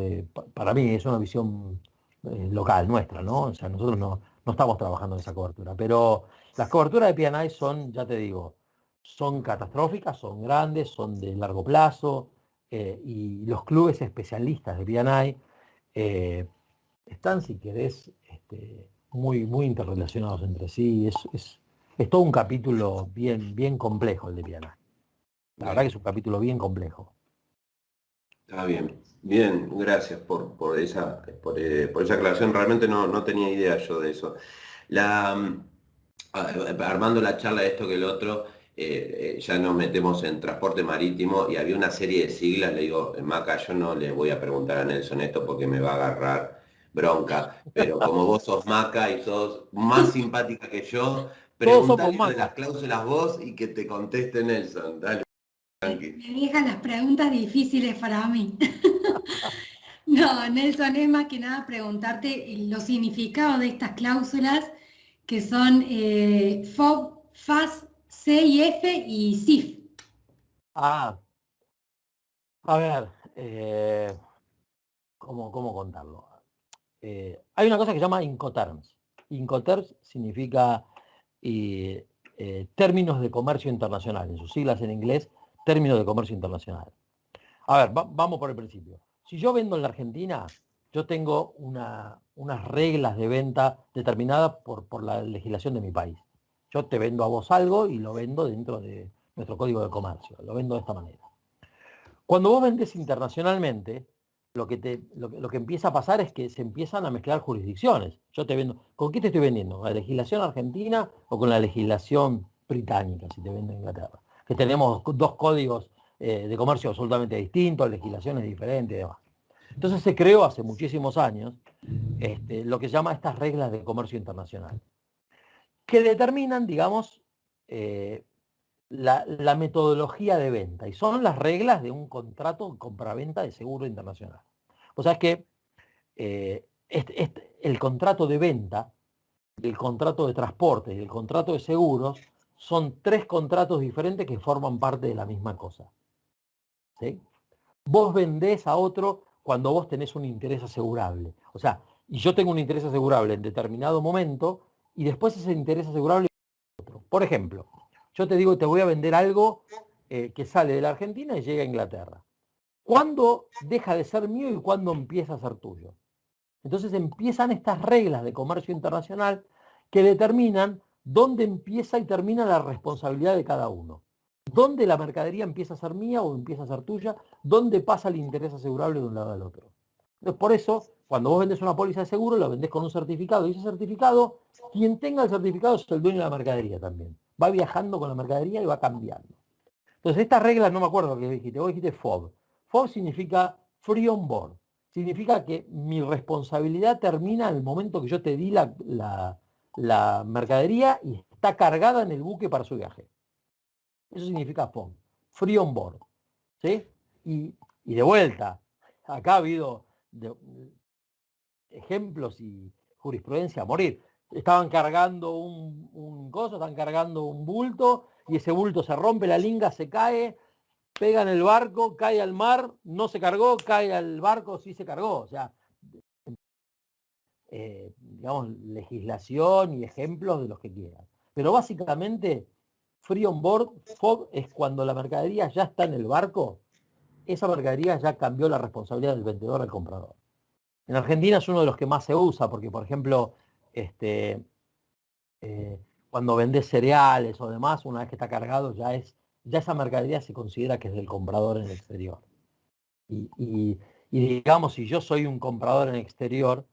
para mí es una visión local nuestra, ¿no? O sea, nosotros no estamos trabajando en esa cobertura, pero las coberturas de P&I son, ya te digo, son catastróficas, son grandes, son de largo plazo, y los clubes especialistas de P&I están, si querés, muy interrelacionados entre sí. Es todo un capítulo bien complejo el de P&I. La verdad que es un capítulo bien complejo. Está bien. Bien, gracias por esa aclaración. Realmente no tenía idea yo de eso. Armando la charla de esto que el otro, ya nos metemos en transporte marítimo y había una serie de siglas, le digo, Maca, yo no le voy a preguntar a Nelson esto porque me va a agarrar bronca, pero como vos sos Maca y sos más simpática que yo, Todos somos preguntale de las Maca. cláusulas vos y que te conteste Nelson. Dale, tranqui. Me dejan las preguntas difíciles para mí. No, Nelson, es más que nada preguntarte los significados de estas cláusulas que son FOB, FAS, CIF y SIF. Ah, a ver, ¿cómo contarlo? hay una cosa que se llama Incoterms. Incoterms significa términos de comercio internacional, en sus siglas en inglés, términos de comercio internacional. A ver, vamos por el principio. Si yo vendo en la Argentina, yo tengo unas reglas de venta determinadas por la legislación de mi país. Yo te vendo a vos algo y lo vendo dentro de nuestro código de comercio. Lo vendo de esta manera. Cuando vos vendés internacionalmente, lo que empieza a pasar es que se empiezan a mezclar jurisdicciones. Yo te vendo, ¿con qué te estoy vendiendo? ¿Con la legislación argentina o con la legislación británica, si te vendo en Inglaterra? Que tenemos dos códigos de comercio absolutamente distintos, legislaciones diferentes y demás. Entonces se creó hace muchísimos años lo que se llama estas reglas de comercio internacional, que determinan, digamos, la metodología de venta, y son las reglas de un contrato de compraventa de seguro internacional. O sea, es que el contrato de venta, el contrato de transporte y el contrato de seguros son tres contratos diferentes que forman parte de la misma cosa. ¿Sí? Vos vendés a otro cuando vos tenés un interés asegurable. O sea, y yo tengo un interés asegurable en determinado momento y después ese interés asegurable es otro. Por ejemplo, yo te digo, te voy a vender algo que sale de la Argentina y llega a Inglaterra. ¿Cuándo deja de ser mío y cuándo empieza a ser tuyo? Entonces empiezan estas reglas de comercio internacional que determinan dónde empieza y termina la responsabilidad de cada uno. ¿Dónde la mercadería empieza a ser mía o empieza a ser tuya? ¿Dónde pasa el interés asegurable de un lado al otro? Entonces, por eso, cuando vos vendés una póliza de seguro, lo vendés con un certificado. Y ese certificado, quien tenga el certificado es el dueño de la mercadería también. Va viajando con la mercadería y va cambiando. Entonces, estas reglas, no me acuerdo qué dijiste. Vos dijiste FOB. FOB significa Free on Board. Significa que mi responsabilidad termina en el momento que yo te di la mercadería y está cargada en el buque para su viaje. Eso significa FOB, Free on Board. ¿Sí? Y de vuelta, acá ha habido ejemplos y jurisprudencia a morir. Estaban cargando un coso, estaban cargando un bulto y ese bulto se rompe, la linga se cae, pega en el barco, cae al mar, no se cargó, cae al barco, sí se cargó. O sea, digamos, legislación y ejemplos de los que quieran. Pero básicamente, Free on Board, FOB, es cuando la mercadería ya está en el barco, esa mercadería ya cambió la responsabilidad del vendedor al comprador. En Argentina es uno de los que más se usa, porque, por ejemplo, cuando vendés cereales o demás, una vez que está cargado, ya esa mercadería se considera que es del comprador en el exterior. Y digamos, si yo soy un comprador en el exterior,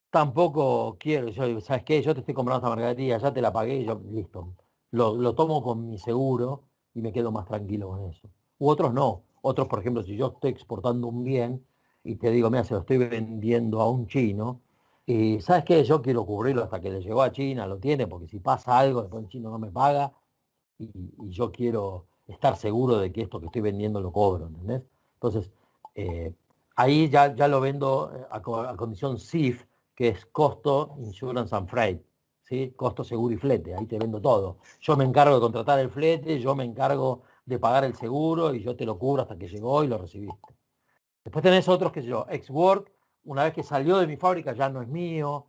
tampoco quiero, ¿sabes qué? Yo te estoy comprando esta mercadería, ya te la pagué, yo, listo. Lo tomo con mi seguro y me quedo más tranquilo con eso. U otros no. Otros, por ejemplo, si yo estoy exportando un bien y te digo, mira, se lo estoy vendiendo a un chino, y ¿sabes qué? Yo quiero cubrirlo hasta que le llegó a China, lo tiene, porque si pasa algo, después el chino no me paga, y yo quiero estar seguro de que esto que estoy vendiendo lo cobro, ¿entendés? Entonces, ahí ya lo vendo a condición CIF, que es Costo, Insurance and Freight, ¿sí? Costo, seguro y flete, ahí te vendo todo. Yo me encargo de contratar el flete, yo me encargo de pagar el seguro y yo te lo cubro hasta que llegó y lo recibiste. Después tenés otros, qué sé yo, ex-work, una vez que salió de mi fábrica ya no es mío.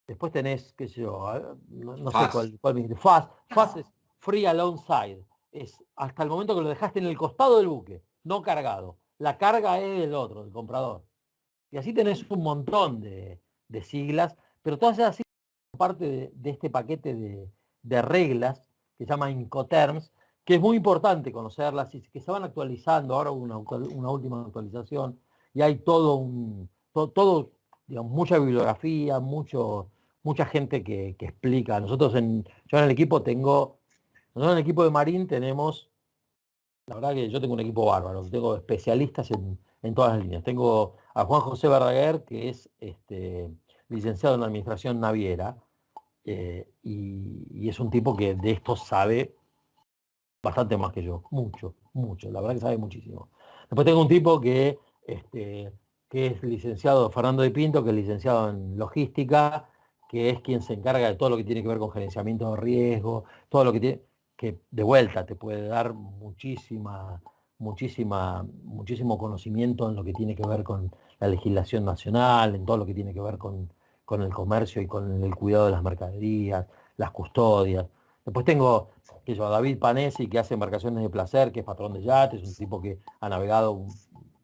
Después tenés, qué sé yo, no sé cuál me dijiste. Fast es free alongside. Es hasta el momento que lo dejaste en el costado del buque, no cargado. La carga es del otro, del comprador. Y así tenés un montón de siglas, pero todas esas siglas son parte de este paquete de reglas que se llama Incoterms, que es muy importante conocerlas y que se van actualizando. Ahora hubo una última actualización y hay todo, digamos, mucha bibliografía, mucha gente que explica. Nosotros yo en el equipo nosotros en el equipo de Marín tenemos, la verdad que yo tengo un equipo bárbaro, tengo especialistas en todas las líneas. Tengo a Juan José Verdaguer, que es licenciado en Administración Naviera, y es un tipo que de esto sabe bastante más que yo, mucho, la verdad que sabe muchísimo. Después tengo un tipo que es licenciado, Fernando de Pinto, que es licenciado en Logística, que es quien se encarga de todo lo que tiene que ver con gerenciamiento de riesgo, todo lo que tiene, que de vuelta te puede dar muchísimo conocimiento en lo que tiene que ver con la legislación nacional, en todo lo que tiene que ver con con el comercio y con el cuidado de las mercaderías, las custodias. Después tengo a David Panesi, que hace embarcaciones de placer, que es patrón de yates, un tipo que ha navegado,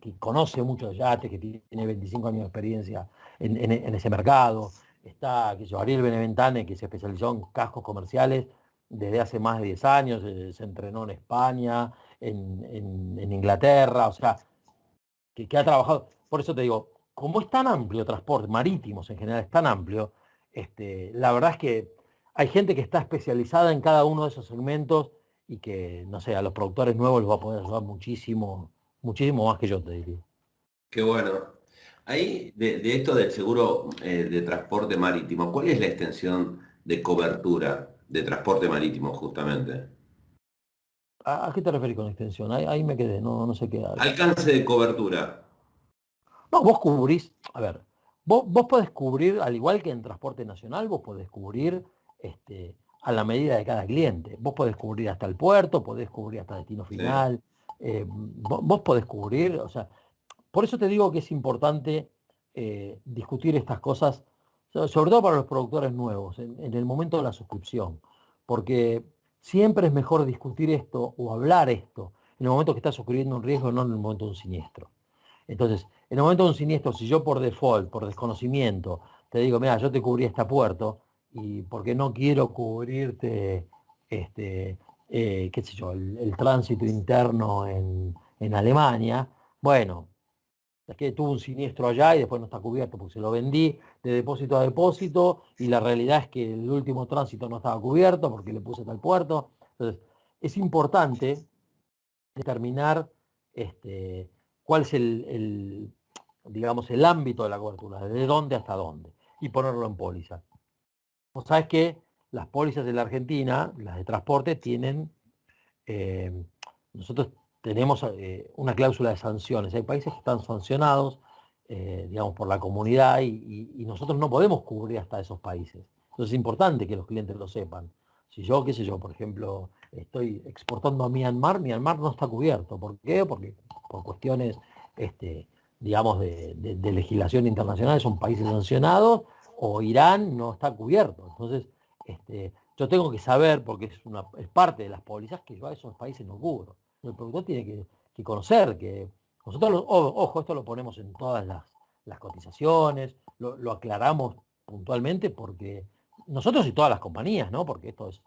que conoce mucho de yates, que tiene 25 años de experiencia en ese mercado. Está Ariel Beneventane, que se especializó en cascos comerciales desde hace más de 10 años, se entrenó en España, en Inglaterra, o sea, que ha trabajado. Por eso te digo, como es tan amplio transporte, marítimos en general, es tan amplio, la verdad es que hay gente que está especializada en cada uno de esos segmentos y que, no sé, a los productores nuevos les va a poder ayudar muchísimo, muchísimo más que yo, te diría. Qué bueno. Ahí, de esto del seguro de transporte marítimo, ¿cuál es la extensión de cobertura de transporte marítimo justamente? ¿A qué te referís con extensión? Ahí me quedé, no sé qué hablas. Alcance de cobertura. No, vos cubrís, a ver, vos podés cubrir, al igual que en transporte nacional, vos podés cubrir a la medida de cada cliente. Vos podés cubrir hasta el puerto, podés cubrir hasta destino Sí. final, vos podés cubrir, o sea, por eso te digo que es importante discutir estas cosas, sobre todo para los productores nuevos, en el momento de la suscripción, porque siempre es mejor discutir esto o hablar esto en el momento que estás suscribiendo un riesgo, no en el momento de un siniestro. Entonces, en el momento de un siniestro, si yo por default, por desconocimiento, te digo, mira, yo te cubrí hasta puerto, y porque no quiero cubrirte, qué sé yo, el tránsito interno en Alemania, bueno, es que tuve un siniestro allá y después no está cubierto porque se lo vendí de depósito a depósito y la realidad es que el último tránsito no estaba cubierto porque le puse tal puerto. Entonces, es importante determinar cuál es digamos, el ámbito de la cobertura, de dónde hasta dónde, y ponerlo en póliza. Vos sabés que las pólizas de la Argentina, las de transporte, nosotros tenemos una cláusula de sanciones. Hay países que están sancionados, digamos, por la comunidad y nosotros no podemos cubrir hasta esos países. Entonces es importante que los clientes lo sepan. Si yo, qué sé yo, por ejemplo, estoy exportando a Myanmar, Myanmar no está cubierto. ¿Por qué? Porque por cuestiones, digamos, de legislación internacional son países sancionados, o Irán no está cubierto. Entonces, yo tengo que saber, porque es parte de las pólizas, que yo a esos países no cubro. El productor tiene que conocer que nosotros, ojo, esto lo ponemos en todas las cotizaciones, lo aclaramos puntualmente porque nosotros y todas las compañías, ¿no? Porque esto es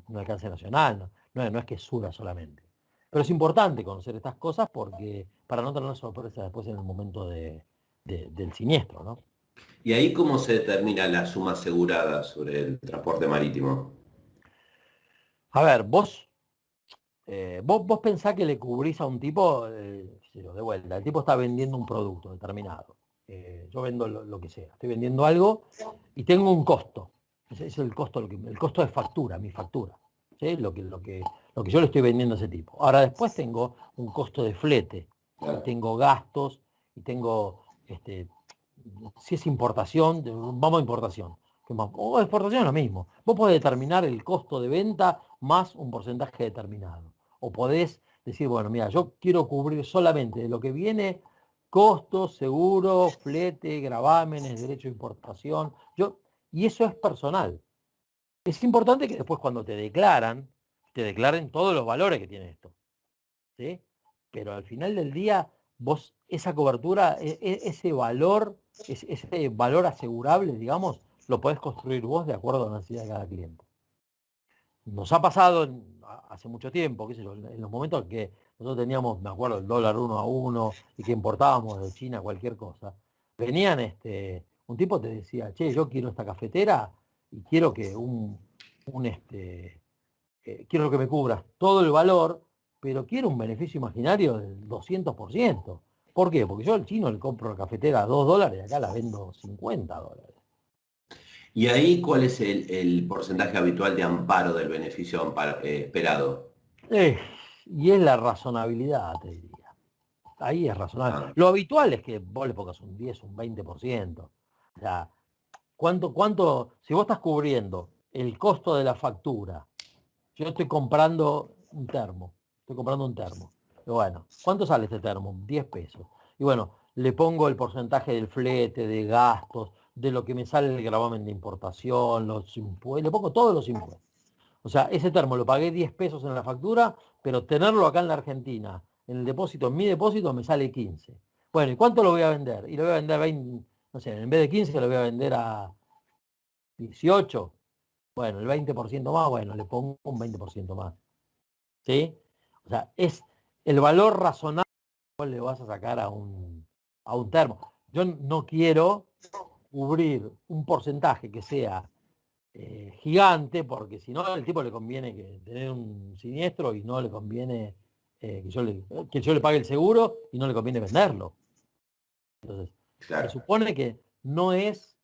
un alcance nacional, no es que es Sura solamente. Pero es importante conocer estas cosas porque para no tener sorpresas después en el momento del siniestro, ¿no? ¿Y ahí cómo se determina la suma asegurada sobre el transporte marítimo? A ver, vos pensás que le cubrís a un tipo, de vuelta, el tipo está vendiendo un producto determinado. Yo vendo lo que sea, estoy vendiendo algo y tengo un costo. Ese es el costo, el costo de factura, mi factura. ¿Sí? Lo que yo le estoy vendiendo a ese tipo. Ahora después tengo un costo de flete, y tengo gastos, y tengo, si es importación, vamos a importación. O exportación es lo mismo. Vos podés determinar el costo de venta más un porcentaje determinado. O podés decir, bueno, mira, yo quiero cubrir solamente de lo que viene costos, seguro, flete, gravámenes, derecho de importación. Y eso es personal. Es importante que después cuando te declaren todos los valores que tiene esto. ¿Sí? Pero al final del día, vos, esa cobertura, ese valor asegurable, digamos, lo podés construir vos de acuerdo a la necesidad de cada cliente. Nos ha pasado hace mucho tiempo, qué sé yo, en los momentos que nosotros teníamos, me acuerdo, el dólar 1 a 1 y que importábamos de China cualquier cosa. Venían, un tipo te decía, che, yo quiero esta cafetera y quiero que quiero que me cubras todo el valor, pero quiero un beneficio imaginario del 200%. ¿Por qué? Porque yo al chino le compro la cafetera a $2 y acá la vendo $50. ¿Y ahí cuál es el porcentaje habitual de amparo del beneficio esperado? Y es la razonabilidad, te diría. Ahí es razonable. Ah, Lo habitual es que vos le pongas un 10, un 20%. O sea, si vos estás cubriendo el costo de la factura, yo estoy comprando un termo. Y bueno, ¿cuánto sale este termo? 10 pesos. Y bueno, le pongo el porcentaje del flete, de gastos, de lo que me sale el gravamen de importación, los impuestos, le pongo todos los impuestos. O sea, ese termo lo pagué 10 pesos en la factura, pero tenerlo acá en la Argentina, en el depósito, en mi depósito, me sale 15. Bueno, ¿y cuánto lo voy a vender? Y lo voy a vender 20, no sé, en vez de 15 lo voy a vender a 18. Bueno, el 20% más, bueno, le pongo un 20% más. ¿Sí? O sea, es el valor razonable que le vas a sacar a un termo. Yo no quiero cubrir un porcentaje que sea gigante, porque si no al tipo le conviene tener un siniestro y no le conviene que yo le pague el seguro y no le conviene venderlo. Entonces, Claro. se supone que no es,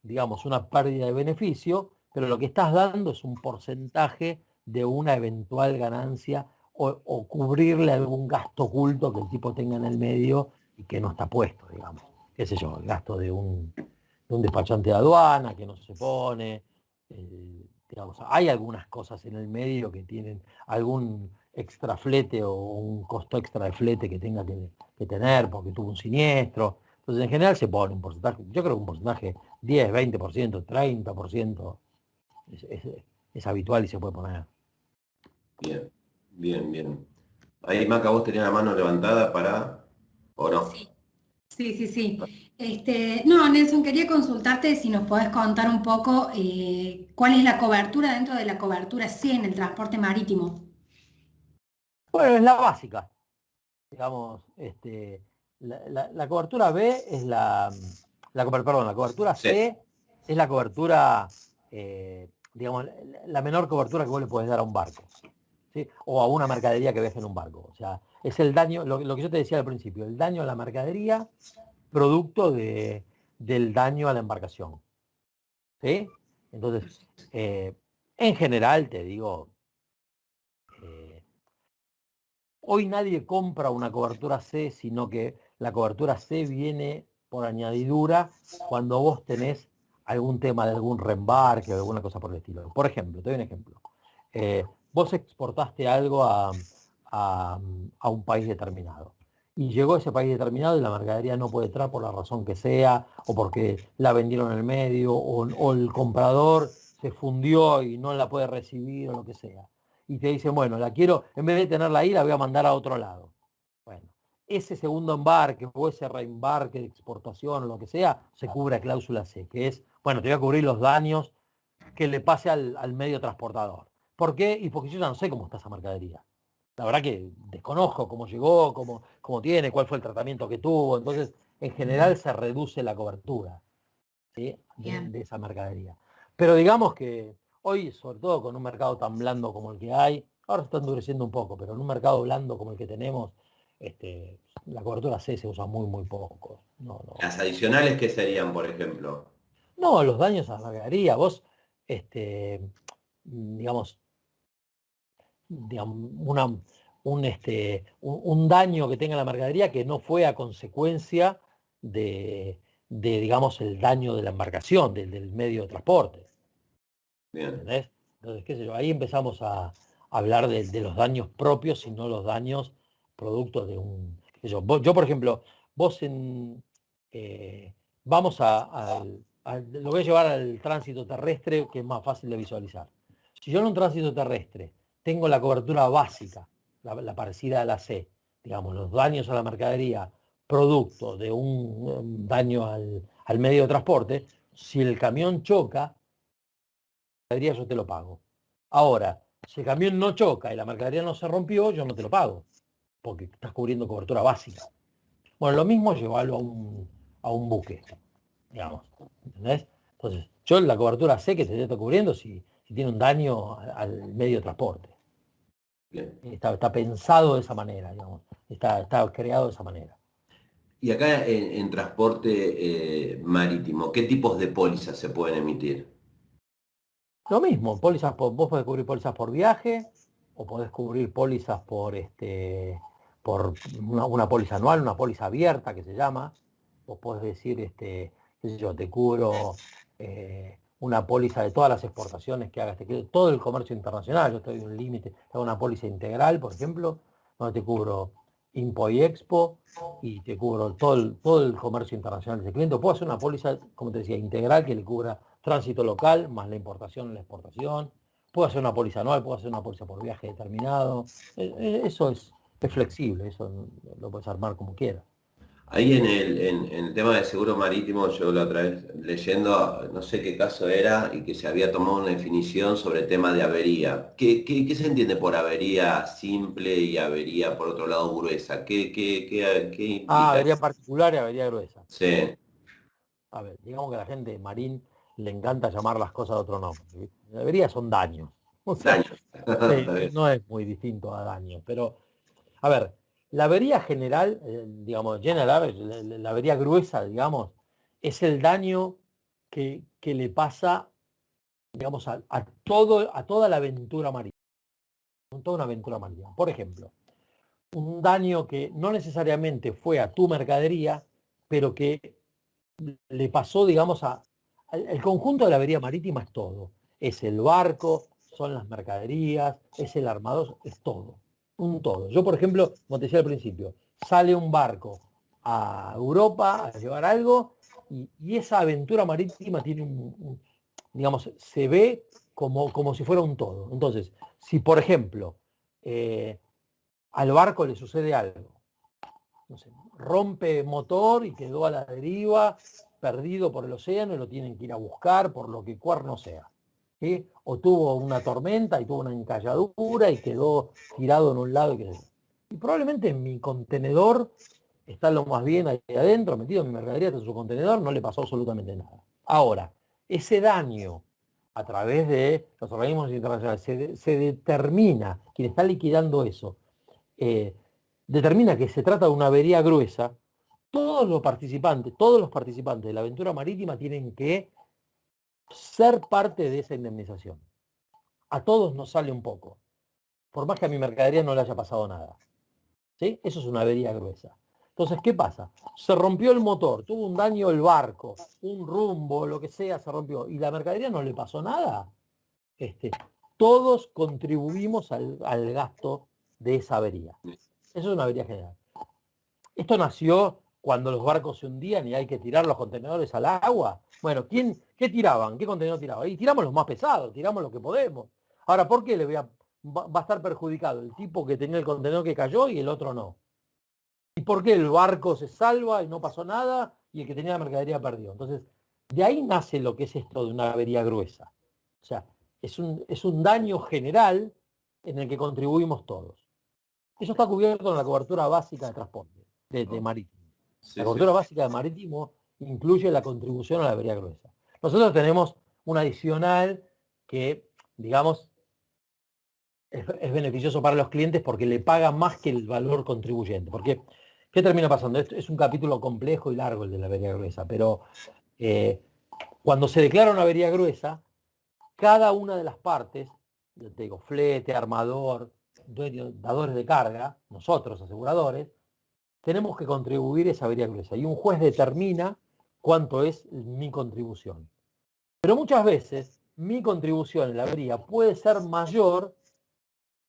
digamos, una pérdida de beneficio, pero lo que estás dando es un porcentaje de una eventual ganancia o cubrirle algún gasto oculto que el tipo tenga en el medio y que no está puesto, digamos. Qué sé yo, el gasto de un despachante de aduana que no se pone. Digamos, hay algunas cosas en el medio que tienen algún extra flete o un costo extra de flete que tenga que tener porque tuvo un siniestro. Entonces, en general se pone un porcentaje, yo creo que un porcentaje 10, 20%, 30% es habitual y se puede poner. Bien, bien, bien. Ahí, Maca, vos tenías la mano levantada para... ¿O no? Sí. No, Nelson, quería consultarte si nos podés contar un poco cuál es la cobertura dentro de la cobertura C en el transporte marítimo. Bueno, es la básica. Digamos, la cobertura B es la cobertura C es la cobertura, digamos, la menor cobertura que vos le podés dar a un barco, ¿sí? O a una mercadería que viaje en un barco. O sea, es el daño, lo que yo te decía al principio, el daño a la mercadería producto del daño a la embarcación. ¿Sí? Entonces, en general te digo, hoy nadie compra una cobertura C, sino que la cobertura C viene por añadidura cuando vos tenés algún tema de algún reembarque o alguna cosa por el estilo. Por ejemplo, te doy un ejemplo. Vos exportaste algo a un país determinado y llegó a ese país determinado y la mercadería no puede entrar por la razón que sea, o porque la vendieron en el medio, o el comprador se fundió y no la puede recibir, o lo que sea. Y te dicen, bueno, la quiero, en vez de tenerla ahí, la voy a mandar a otro lado. Bueno, ese segundo embarque o ese reembarque de exportación o lo que sea, se cubre a cláusula C, que es, bueno, te voy a cubrir los daños que le pase al medio transportador. ¿Por qué? Y porque yo ya no sé cómo está esa mercadería. La verdad que desconozco cómo llegó, cómo tiene, cuál fue el tratamiento que tuvo. Entonces, en general se reduce la cobertura, ¿sí? de esa mercadería. Pero digamos que hoy, sobre todo con un mercado tan blando como el que hay, ahora se está endureciendo un poco, pero en un mercado blando como el que tenemos, la cobertura C se usa muy, muy poco. Las adicionales, ¿qué serían, por ejemplo? No, los daños a la mercadería, vos, digamos, un daño que tenga la mercadería que no fue a consecuencia digamos, el daño de la embarcación, del medio de transporte. Bien. ¿Entendés? Entonces, qué sé yo, ahí empezamos a hablar de los daños propios y no los daños producto de un... Yo, por ejemplo, vos vamos lo voy a llevar al tránsito terrestre, que es más fácil de visualizar. Si yo en un tránsito terrestre tengo la cobertura básica, la parecida a la C, digamos, los daños a la mercadería producto de un daño al medio de transporte, si el camión choca, yo te lo pago. Ahora, si el camión no choca y la mercadería no se rompió, yo no te lo pago, porque estás cubriendo cobertura básica. Bueno, lo mismo llevarlo a un buque, digamos, ¿entendés? Entonces, yo la cobertura sé que te estoy cubriendo si tiene un daño al medio de transporte. Está pensado de esa manera, digamos, está creado de esa manera. Y acá en transporte marítimo, ¿qué tipos de pólizas se pueden emitir? Lo mismo, vos podés cubrir pólizas por viaje, o podés cubrir pólizas por una póliza anual, una póliza abierta que se llama. Vos podés decir, qué sé yo, te cubro una póliza de todas las exportaciones que hagas, todo el comercio internacional. Yo estoy en un límite, hago una póliza integral, por ejemplo, donde te cubro Impo y Expo, y te cubro todo el comercio internacional de ese cliente. Puedo hacer una póliza, como te decía, integral que le cubra tránsito local, más la importación y la exportación. Puedo hacer una póliza anual, puedo hacer una póliza por viaje determinado. Eso es flexible, eso lo puedes armar como quieras. Ahí en el tema de seguro marítimo, yo la otra vez leyendo, no sé qué caso era, y que se había tomado una definición sobre el tema de avería. ¿Qué se entiende por avería simple y avería, por otro lado, gruesa? ¿Qué implica Avería eso? particular y avería gruesa. Sí, A ver, digamos que a la gente de Marín le encanta llamar las cosas de otro nombre. ¿Sí? Averías son daños. O sea, daño. Está bien. no es muy distinto a daños, pero a ver, la avería general, digamos, general average, la avería gruesa, digamos, es el daño que le pasa, digamos, a toda la aventura marítima, toda una aventura marítima. Por ejemplo, un daño que no necesariamente fue a tu mercadería, pero que le pasó, digamos, el conjunto de la avería marítima es todo. Es el barco, son las mercaderías, es el armador, es todo. Un todo. Yo, por ejemplo, como te decía al principio, sale un barco a Europa a llevar algo y esa aventura marítima tiene digamos, se ve como si fuera un todo. Entonces, si por ejemplo al barco le sucede algo, no sé, rompe motor y quedó a la deriva, perdido por el océano y lo tienen que ir a buscar por lo que cuerno sea. ¿Sí? O tuvo una tormenta y tuvo una encalladura y quedó tirado en un lado. Y probablemente en mi contenedor está lo más bien ahí adentro, metido en mi mercadería, está en su contenedor, no le pasó absolutamente nada. Ahora, ese daño a través de los organismos internacionales se determina, quien está liquidando eso, eh, determina que se trata de una avería gruesa. Todos los participantes de la aventura marítima tienen que ser parte de esa indemnización. A todos nos sale un poco, por más que a mi mercadería no le haya pasado nada. ¿Sí? Eso es una avería gruesa. Entonces, ¿qué pasa? Se rompió el motor, tuvo un daño el barco, un rumbo, lo que sea, se rompió, y la mercadería no le pasó nada. Todos contribuimos al gasto de esa avería. Eso es una avería general. Esto nació cuando los barcos se hundían y hay que tirar los contenedores al agua. Bueno, ¿qué tiraban? ¿Qué contenedor tiraban? Y tiramos los más pesados, tiramos lo que podemos. Ahora, ¿por qué va a estar perjudicado el tipo que tenía el contenedor que cayó y el otro no? ¿Y por qué el barco se salva y no pasó nada y el que tenía la mercadería perdió? Entonces, de ahí nace lo que es esto de una avería gruesa. O sea, es un daño general en el que contribuimos todos. Eso está cubierto en la cobertura básica de transporte, de marítimo. Sí, La sí. cobertura básica de marítimo incluye la contribución a la avería gruesa. Nosotros tenemos un adicional que, digamos, es beneficioso para los clientes porque le paga más que el valor contribuyente. Porque, ¿qué termina pasando? Esto es un capítulo complejo y largo el de la avería gruesa, pero cuando se declara una avería gruesa, cada una de las partes, yo te digo, flete, armador, dadores de carga, nosotros, aseguradores, tenemos que contribuir esa avería gruesa. Y un juez determina cuánto es mi contribución. Pero muchas veces mi contribución en la avería puede ser mayor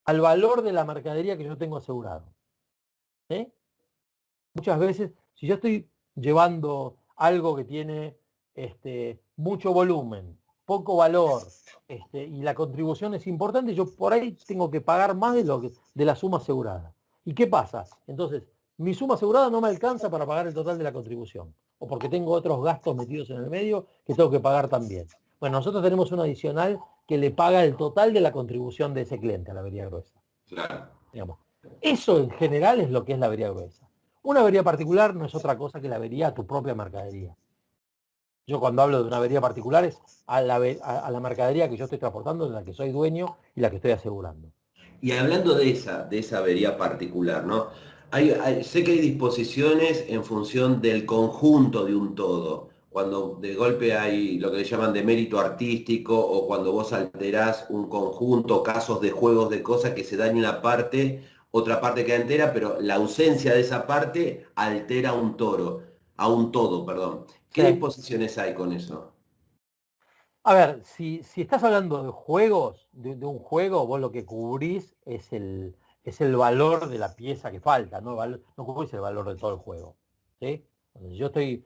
al valor de la mercadería que yo tengo asegurado. ¿Sí? Muchas veces, si yo estoy llevando algo que tiene mucho volumen, poco valor, y la contribución es importante, yo por ahí tengo que pagar más de la suma asegurada. ¿Y qué pasa? Entonces, mi suma asegurada no me alcanza para pagar el total de la contribución, o porque tengo otros gastos metidos en el medio que tengo que pagar también. Bueno, nosotros tenemos un adicional que le paga el total de la contribución de ese cliente a la avería gruesa. Claro. Digamos. Eso en general es lo que es la avería gruesa. Una avería particular no es otra cosa que la avería a tu propia mercadería. Yo cuando hablo de una avería particular es a la mercadería que yo estoy transportando, de la que soy dueño y la que estoy asegurando. Y hablando de esa avería particular, ¿no? Sé que hay disposiciones en función del conjunto de un todo. Cuando de golpe hay lo que le llaman de mérito artístico o cuando vos alterás un conjunto, casos de juegos de cosas que se daña una parte, otra parte queda entera, pero la ausencia de esa parte altera a un todo, perdón. ¿Qué Sí. disposiciones hay con eso? A ver, si estás hablando de juegos, de un juego, vos lo que cubrís es es el valor de la pieza que falta, no cubrís el valor de todo el juego. ¿Sí? Entonces, yo estoy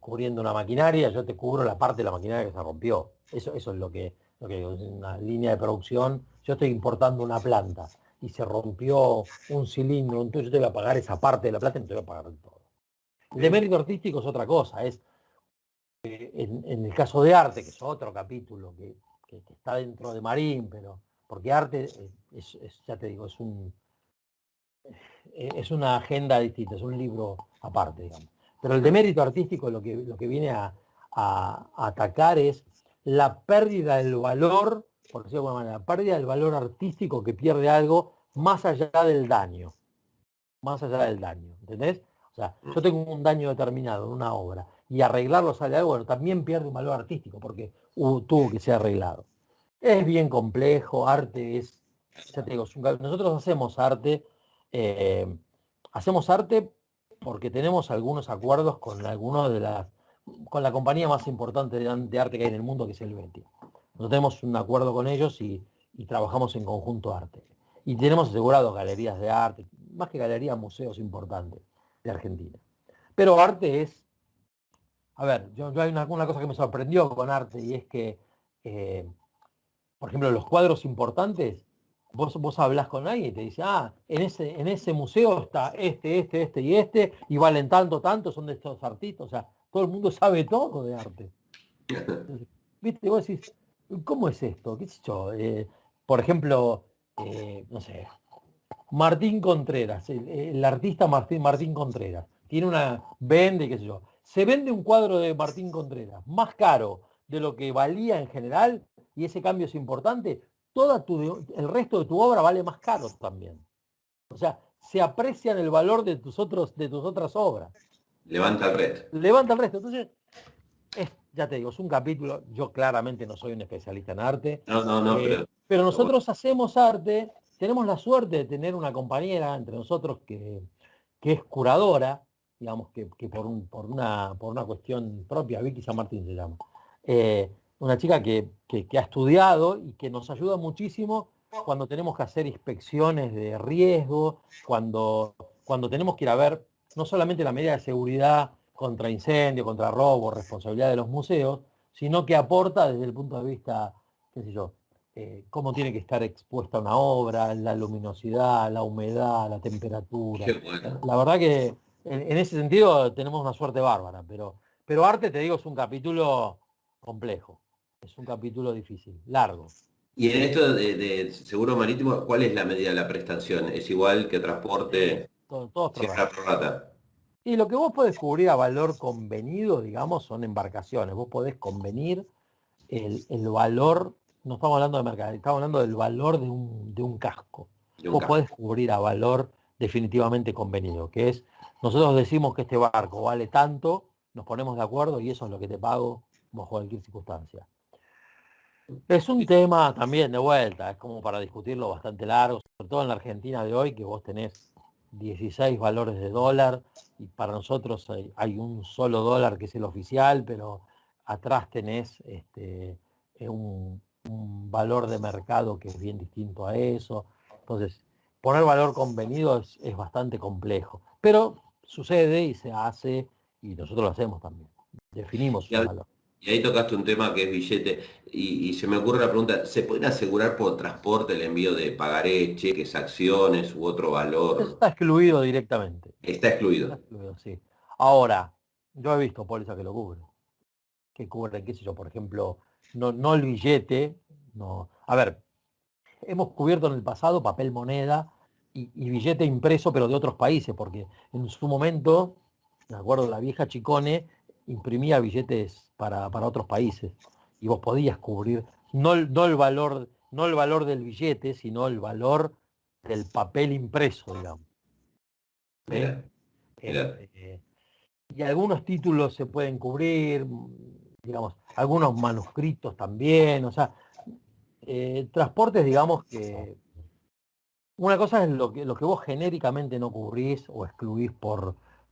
cubriendo una maquinaria, yo te cubro la parte de la maquinaria que se rompió. Eso es lo que es una línea de producción. Yo estoy importando una planta y se rompió un cilindro, entonces yo te voy a pagar esa parte de la planta y no te voy a pagar todo. El demérito artístico es otra cosa, es en el caso de arte, que es otro capítulo que está dentro de Marín, pero porque arte ya te digo, es una agenda distinta, es un libro aparte, digamos. Pero el demérito artístico lo que viene a atacar es la pérdida del valor, por decirlo de alguna manera, la pérdida del valor artístico que pierde algo más allá del daño. Más allá del daño, ¿entendés? O sea, yo tengo un daño determinado en una obra y arreglarlo sale algo, bueno, también pierde un valor artístico porque tuvo que ser arreglado. Es bien complejo, arte es, ya te digo, nosotros hacemos arte porque tenemos algunos acuerdos con con la compañía más importante de arte que hay en el mundo, que es el Betty. Nosotros tenemos un acuerdo con ellos y trabajamos en conjunto arte. Y tenemos asegurados galerías de arte, más que galerías, museos importantes de Argentina. Pero arte es, a ver, hay una cosa que me sorprendió con arte y es que, por ejemplo, los cuadros importantes, vos hablás con alguien y te dice, en ese museo está y valen tanto, son de estos artistas, o sea, todo el mundo sabe todo de arte. ¿Viste? Vos decís, ¿cómo es esto? ¿Qué sé yo? Por ejemplo, no sé, Martín Contreras, el artista Martín Contreras, vende, qué sé yo, se vende un cuadro de Martín Contreras más caro de lo que valía en general, y ese cambio es importante, el resto de tu obra vale más caro también. O sea, se aprecian el valor de tus otras obras. Levanta el resto. Levanta el resto. Entonces, ya te digo, es un capítulo, yo claramente no soy un especialista en arte, No, pero nosotros hacemos arte, tenemos la suerte de tener una compañera entre nosotros que es curadora, digamos que por una cuestión propia, Vicky San Martín se llama. Una chica que ha estudiado y que nos ayuda muchísimo cuando tenemos que hacer inspecciones de riesgo, cuando tenemos que ir a ver no solamente la medida de seguridad contra incendio, contra robo, responsabilidad de los museos, sino que aporta desde el punto de vista, qué sé yo, cómo tiene que estar expuesta una obra, la luminosidad, la humedad, la temperatura. Bueno. La verdad que en ese sentido tenemos una suerte bárbara, pero arte, te digo, es un capítulo complejo, es un capítulo difícil, largo. Y en esto de seguro marítimo, ¿cuál es la medida de la prestación? ¿Es igual que transporte? Todos prorrata. Y lo que vos podés cubrir a valor convenido, digamos, son embarcaciones. Vos podés convenir el valor, no estamos hablando de mercadería, estamos hablando del valor de un casco. Vos podés cubrir a valor definitivamente convenido, que es, nosotros decimos que este barco vale tanto, nos ponemos de acuerdo y eso es lo que te pago bajo cualquier circunstancia. Es un tema también de vuelta, es como para discutirlo bastante largo, sobre todo en la Argentina de hoy, que vos tenés 16 valores de dólar y para nosotros hay un solo dólar que es el oficial, pero atrás tenés un valor de mercado que es bien distinto a eso. Entonces, poner valor convenido es bastante complejo, pero sucede y se hace y nosotros lo hacemos también. Definimos un valor. Y ahí tocaste un tema que es billete, y se me ocurre la pregunta, ¿se pueden asegurar por transporte el envío de pagaré, cheques, acciones u otro valor? Eso está excluido directamente. Está excluido. Está excluido, sí. Ahora, yo he visto pólizas que lo cubren. Que cubren, qué sé yo, por ejemplo, no el billete, no. A ver, hemos cubierto en el pasado papel moneda y billete impreso, pero de otros países, porque en su momento, me acuerdo, la vieja Chicone imprimía billetes para otros países y vos podías cubrir no el valor del billete, sino el valor del papel impreso, digamos. Mira. Y algunos títulos se pueden cubrir, digamos, algunos manuscritos también, o sea, transportes, digamos que una cosa es lo que vos genéricamente no cubrís o excluís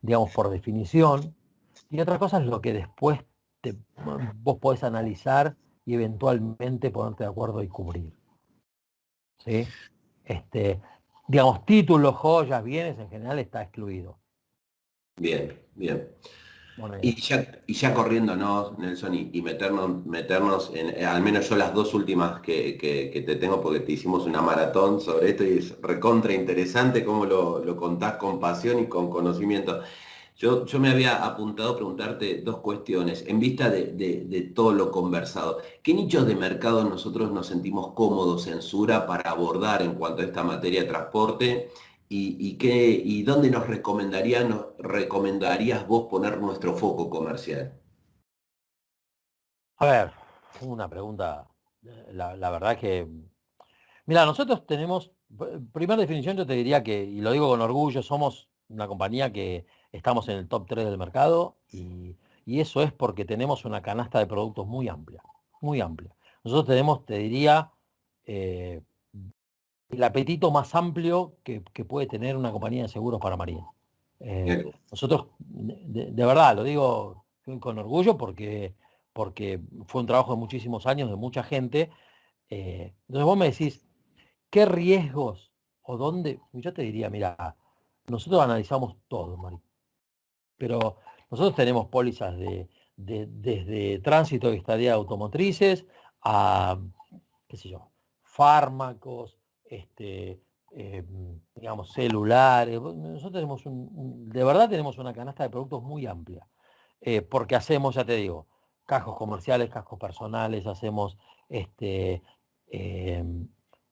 digamos, por definición, y otra cosa es lo que después vos podés analizar y eventualmente ponerte de acuerdo y cubrir. ¿Sí? digamos, títulos, joyas, bienes, en general está excluido. Bien, bien. Bueno, Y ya corriéndonos, Nelson, y meternos en, al menos yo las dos últimas que te tengo, porque te hicimos una maratón sobre esto y es recontra interesante cómo lo contás con pasión y con conocimiento. Yo me había apuntado a preguntarte dos cuestiones en vista de todo lo conversado. ¿Qué nichos de mercado nosotros nos sentimos cómodos en Sura para abordar en cuanto a esta materia de transporte? ¿Y dónde nos recomendarías vos poner nuestro foco comercial? a ver, una pregunta, la verdad que, mira, nosotros tenemos, primera definición yo te diría que, y lo digo con orgullo, somos una compañía que estamos en el top 3 del mercado y eso es porque tenemos una canasta de productos muy amplia, muy amplia. Nosotros tenemos, te diría, eh, el apetito más amplio que puede tener una compañía de seguros para Marina. Bien. Nosotros, de verdad, lo digo con orgullo porque fue un trabajo de muchísimos años, de mucha gente. Entonces vos me decís, ¿qué riesgos o dónde? Yo te diría, mira, nosotros analizamos todo, Mari, pero nosotros tenemos pólizas desde tránsito y estadía de automotrices a, qué sé yo, fármacos, eh, digamos, celulares. Nosotros tenemos de verdad tenemos una canasta de productos muy amplia, porque hacemos, ya te digo, cascos comerciales, cascos personales, hacemos, eh,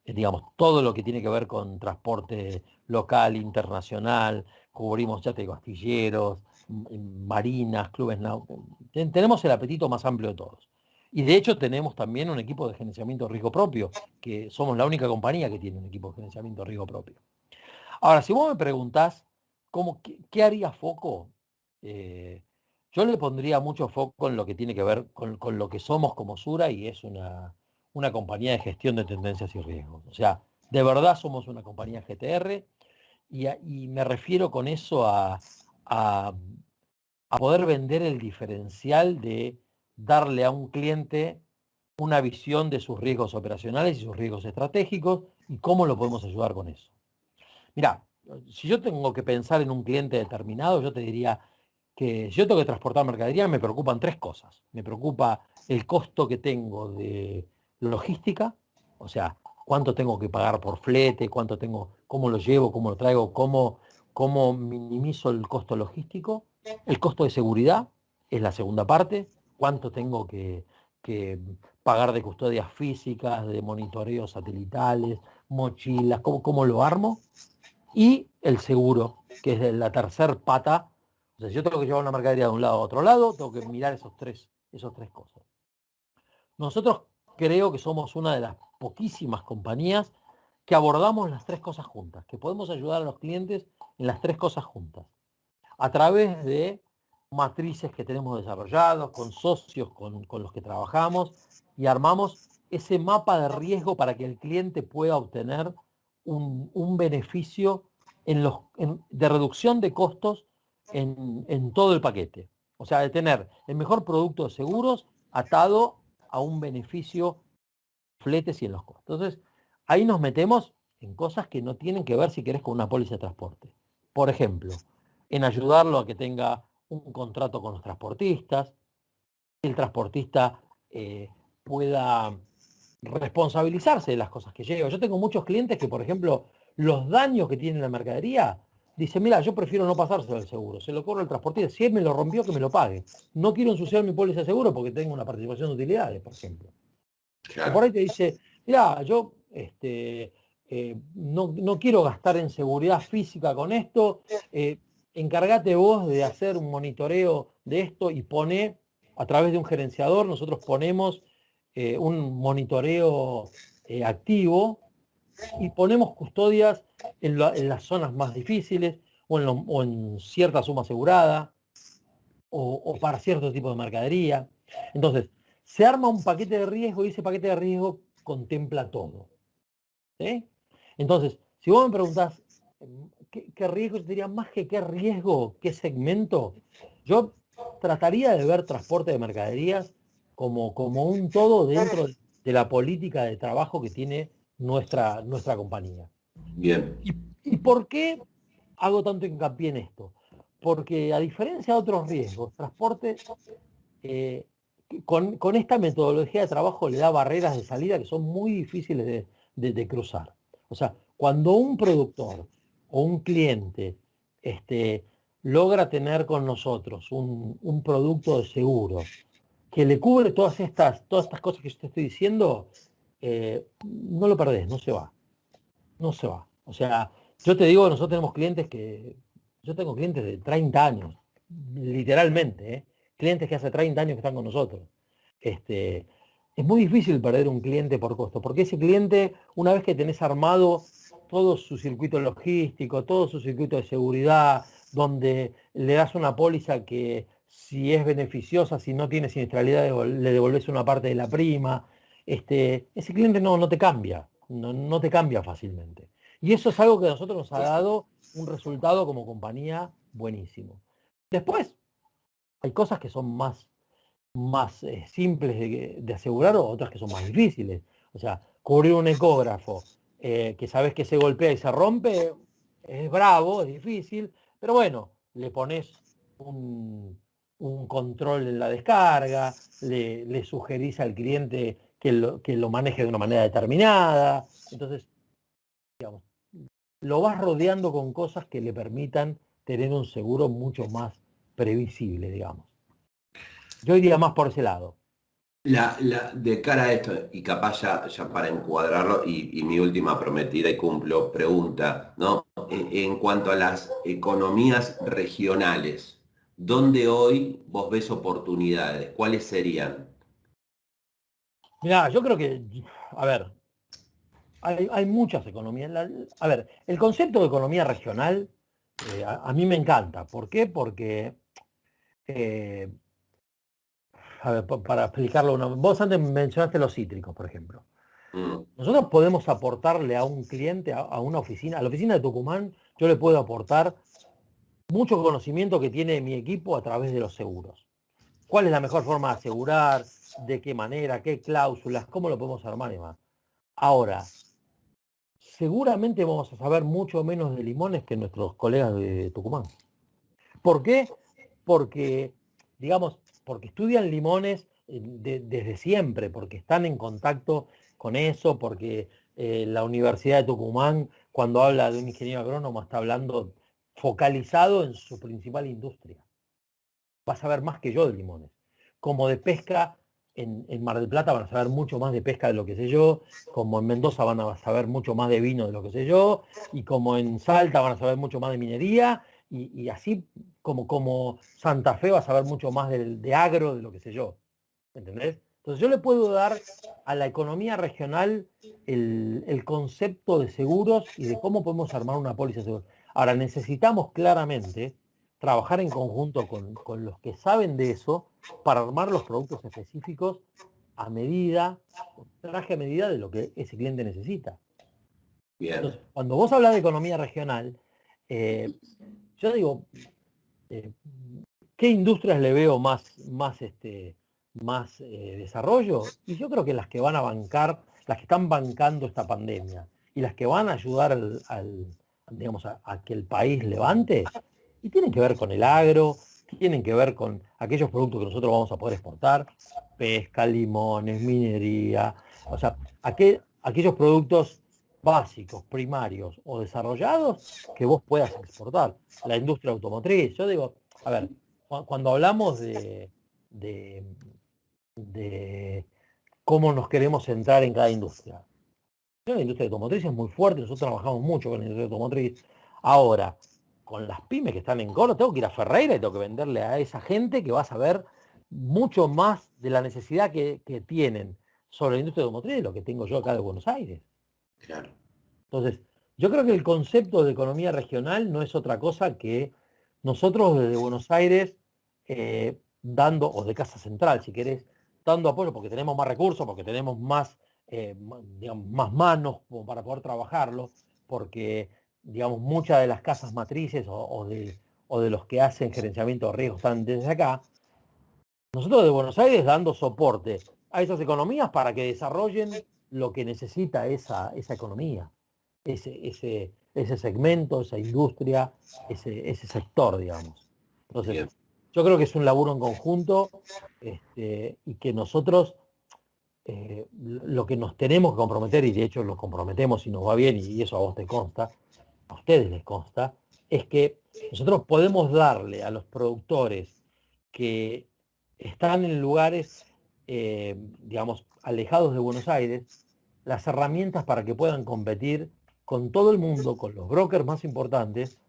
digamos, todo lo que tiene que ver con transporte local, internacional, cubrimos, ya te digo, astilleros, marinas, clubes náuticos. Tenemos el apetito más amplio de todos. Y de hecho tenemos también un equipo de gerenciamiento de riesgo propio, que somos la única compañía que tiene un equipo de gerenciamiento de riesgo propio. Ahora, si vos me preguntás qué haría foco, eh, yo le pondría mucho foco en lo que tiene que ver con lo que somos como Sura y es una compañía de gestión de tendencias y riesgos. O sea, de verdad somos una compañía GTR y me refiero con eso a poder vender el diferencial de darle a un cliente una visión de sus riesgos operacionales y sus riesgos estratégicos y cómo lo podemos ayudar con eso. Mirá, si yo tengo que pensar en un cliente determinado, yo te diría que si yo tengo que transportar mercadería, me preocupan tres cosas. Me preocupa el costo que tengo de logística, o sea, cuánto tengo que pagar por flete, cuánto tengo, cómo lo llevo, cómo lo traigo, cómo minimizo el costo logístico. El costo de seguridad es la segunda parte, cuánto tengo que pagar de custodias físicas, de monitoreos satelitales, mochilas, cómo lo armo. Y el seguro, que es la tercer pata. O sea, si yo tengo que llevar una mercadería de un lado a otro lado, tengo que mirar esas tres cosas. Nosotros creo que somos una de las poquísimas compañías que abordamos las tres cosas juntas, que podemos ayudar a los clientes en las tres cosas juntas, a través de matrices que tenemos desarrollados, con socios con los que trabajamos, y armamos ese mapa de riesgo para que el cliente pueda obtener un beneficio de reducción de costos en todo el paquete. O sea, de tener el mejor producto de seguros atado a un beneficio fletes y en los costos. Entonces, ahí nos metemos en cosas que no tienen que ver, si querés, con una póliza de transporte. Por ejemplo, en ayudarlo a que tenga un contrato con los transportistas, el transportista pueda responsabilizarse de las cosas que lleva. Yo tengo muchos clientes que, por ejemplo, los daños que tiene la mercadería, dicen, mira, yo prefiero no pasárselo al seguro, se lo cobro al transportista, si él me lo rompió, que me lo pague. No quiero ensuciar mi póliza de seguro porque tengo una participación de utilidades, por ejemplo. O por Claro. ahí te dice, mira, yo no quiero gastar en seguridad física con esto, encárgate vos de hacer un monitoreo de esto y pone, a través de un gerenciador, nosotros ponemos un monitoreo activo y ponemos custodias en las zonas más difíciles o en cierta suma asegurada o para cierto tipo de mercadería. Entonces, se arma un paquete de riesgo y ese paquete de riesgo contempla todo. ¿Sí? Entonces, si vos me preguntás, ¿qué riesgo? Yo te diría, más que qué riesgo, qué segmento, yo trataría de ver transporte de mercaderías como un todo dentro de la política de trabajo que tiene nuestra compañía. Bien. ¿Y por qué hago tanto hincapié en esto? Porque a diferencia de otros riesgos, transporte eh, con esta metodología de trabajo le da barreras de salida que son muy difíciles de cruzar. O sea, cuando un productor o un cliente logra tener con nosotros un producto de seguro que le cubre todas estas cosas que yo te estoy diciendo, no lo perdés, no se va. No se va. O sea, yo te digo, nosotros tenemos yo tengo clientes de 30 años, literalmente, ¿eh? Clientes que hace 30 años que están con nosotros. Es muy difícil perder un cliente por costo, porque ese cliente, una vez que tenés armado todo su circuito logístico, todo su circuito de seguridad, donde le das una póliza que si es beneficiosa, si no tiene siniestralidad, le devolvés una parte de la prima, ese cliente no te cambia, no te cambia fácilmente. Y eso es algo que a nosotros nos ha dado un resultado como compañía buenísimo. Después, hay cosas que son más simples de asegurar o otras que son más difíciles. O sea, cubrir un ecógrafo que sabes que se golpea y se rompe, es bravo, es difícil, pero bueno, le pones un control en la descarga, le sugerís al cliente que lo maneje de una manera determinada. Entonces, digamos, lo vas rodeando con cosas que le permitan tener un seguro mucho más previsible, digamos. Yo iría más por ese lado. De cara a esto, y capaz ya para encuadrarlo, y mi última prometida y cumplo pregunta, ¿no? En cuanto a las economías regionales, ¿dónde hoy vos ves oportunidades? ¿Cuáles serían? Mirá, yo creo que, a ver, hay muchas economías. A ver, el concepto de economía regional a mí me encanta. ¿Por qué? Porque, eh, a ver, para explicarlo, vos antes mencionaste los cítricos, por ejemplo. Mm, Nosotros podemos aportarle a un cliente, a una oficina, a la oficina de Tucumán, yo le puedo aportar mucho conocimiento que tiene mi equipo a través de los seguros. ¿Cuál es la mejor forma de asegurar? ¿De qué manera? ¿Qué cláusulas? ¿Cómo lo podemos armar y más? Ahora, seguramente vamos a saber mucho menos de limones que nuestros colegas de Tucumán. ¿Por qué? Porque, digamos, porque estudian limones desde siempre, porque están en contacto con eso, porque la Universidad de Tucumán, cuando habla de un ingeniero agrónomo, está hablando focalizado en su principal industria. Va a saber más que yo de limones. Como de pesca, en Mar del Plata van a saber mucho más de pesca de lo que sé yo, como en Mendoza van a saber mucho más de vino de lo que sé yo, y como en Salta van a saber mucho más de minería, y así como Santa Fe va a saber mucho más de agro de lo que sé yo. ¿Entendés? Entonces yo le puedo dar a la economía regional el concepto de seguros y de cómo podemos armar una póliza de seguros. Ahora necesitamos claramente trabajar en conjunto con los que saben de eso para armar los productos específicos a medida, traje a medida de lo que ese cliente necesita. bien. Entonces, cuando vos hablas de economía regional, yo digo, eh, ¿qué industrias le veo más desarrollo? Y yo creo que las que van a bancar, las que están bancando esta pandemia y las que van a ayudar digamos, a que el país levante, y tienen que ver con el agro, tienen que ver con aquellos productos que nosotros vamos a poder exportar, pesca, limones, minería, o sea, aquellos productos básicos, primarios o desarrollados que vos puedas exportar. La industria automotriz, yo digo, a ver, cuando hablamos de, de cómo nos queremos centrar en cada industria. La industria automotriz es muy fuerte, nosotros trabajamos mucho con la industria automotriz. Ahora, con las pymes que están en Córdoba, tengo que ir a Ferreira y tengo que venderle a esa gente que va a saber mucho más de la necesidad que tienen sobre la industria automotriz de lo que tengo yo acá de Buenos Aires. Claro. Entonces, yo creo que el concepto de economía regional no es otra cosa que nosotros desde Buenos Aires dando, o de Casa Central si querés, dando apoyo porque tenemos más recursos, porque tenemos digamos, más manos como para poder trabajarlo, porque digamos, muchas de las casas matrices o de los que hacen gerenciamiento de riesgos están desde acá. Nosotros de Buenos Aires dando soporte a esas economías para que desarrollen lo que necesita esa economía. ese segmento, esa industria, ese sector, digamos. Entonces, Bien. yo creo que es un laburo en conjunto, y que nosotros lo que nos tenemos que comprometer, y de hecho nos comprometemos y nos va bien, y eso a vos te consta, a ustedes les consta, es que nosotros podemos darle a los productores que están en lugares, digamos, alejados de Buenos Aires, las herramientas para que puedan competir con todo el mundo, con los brokers más importantes,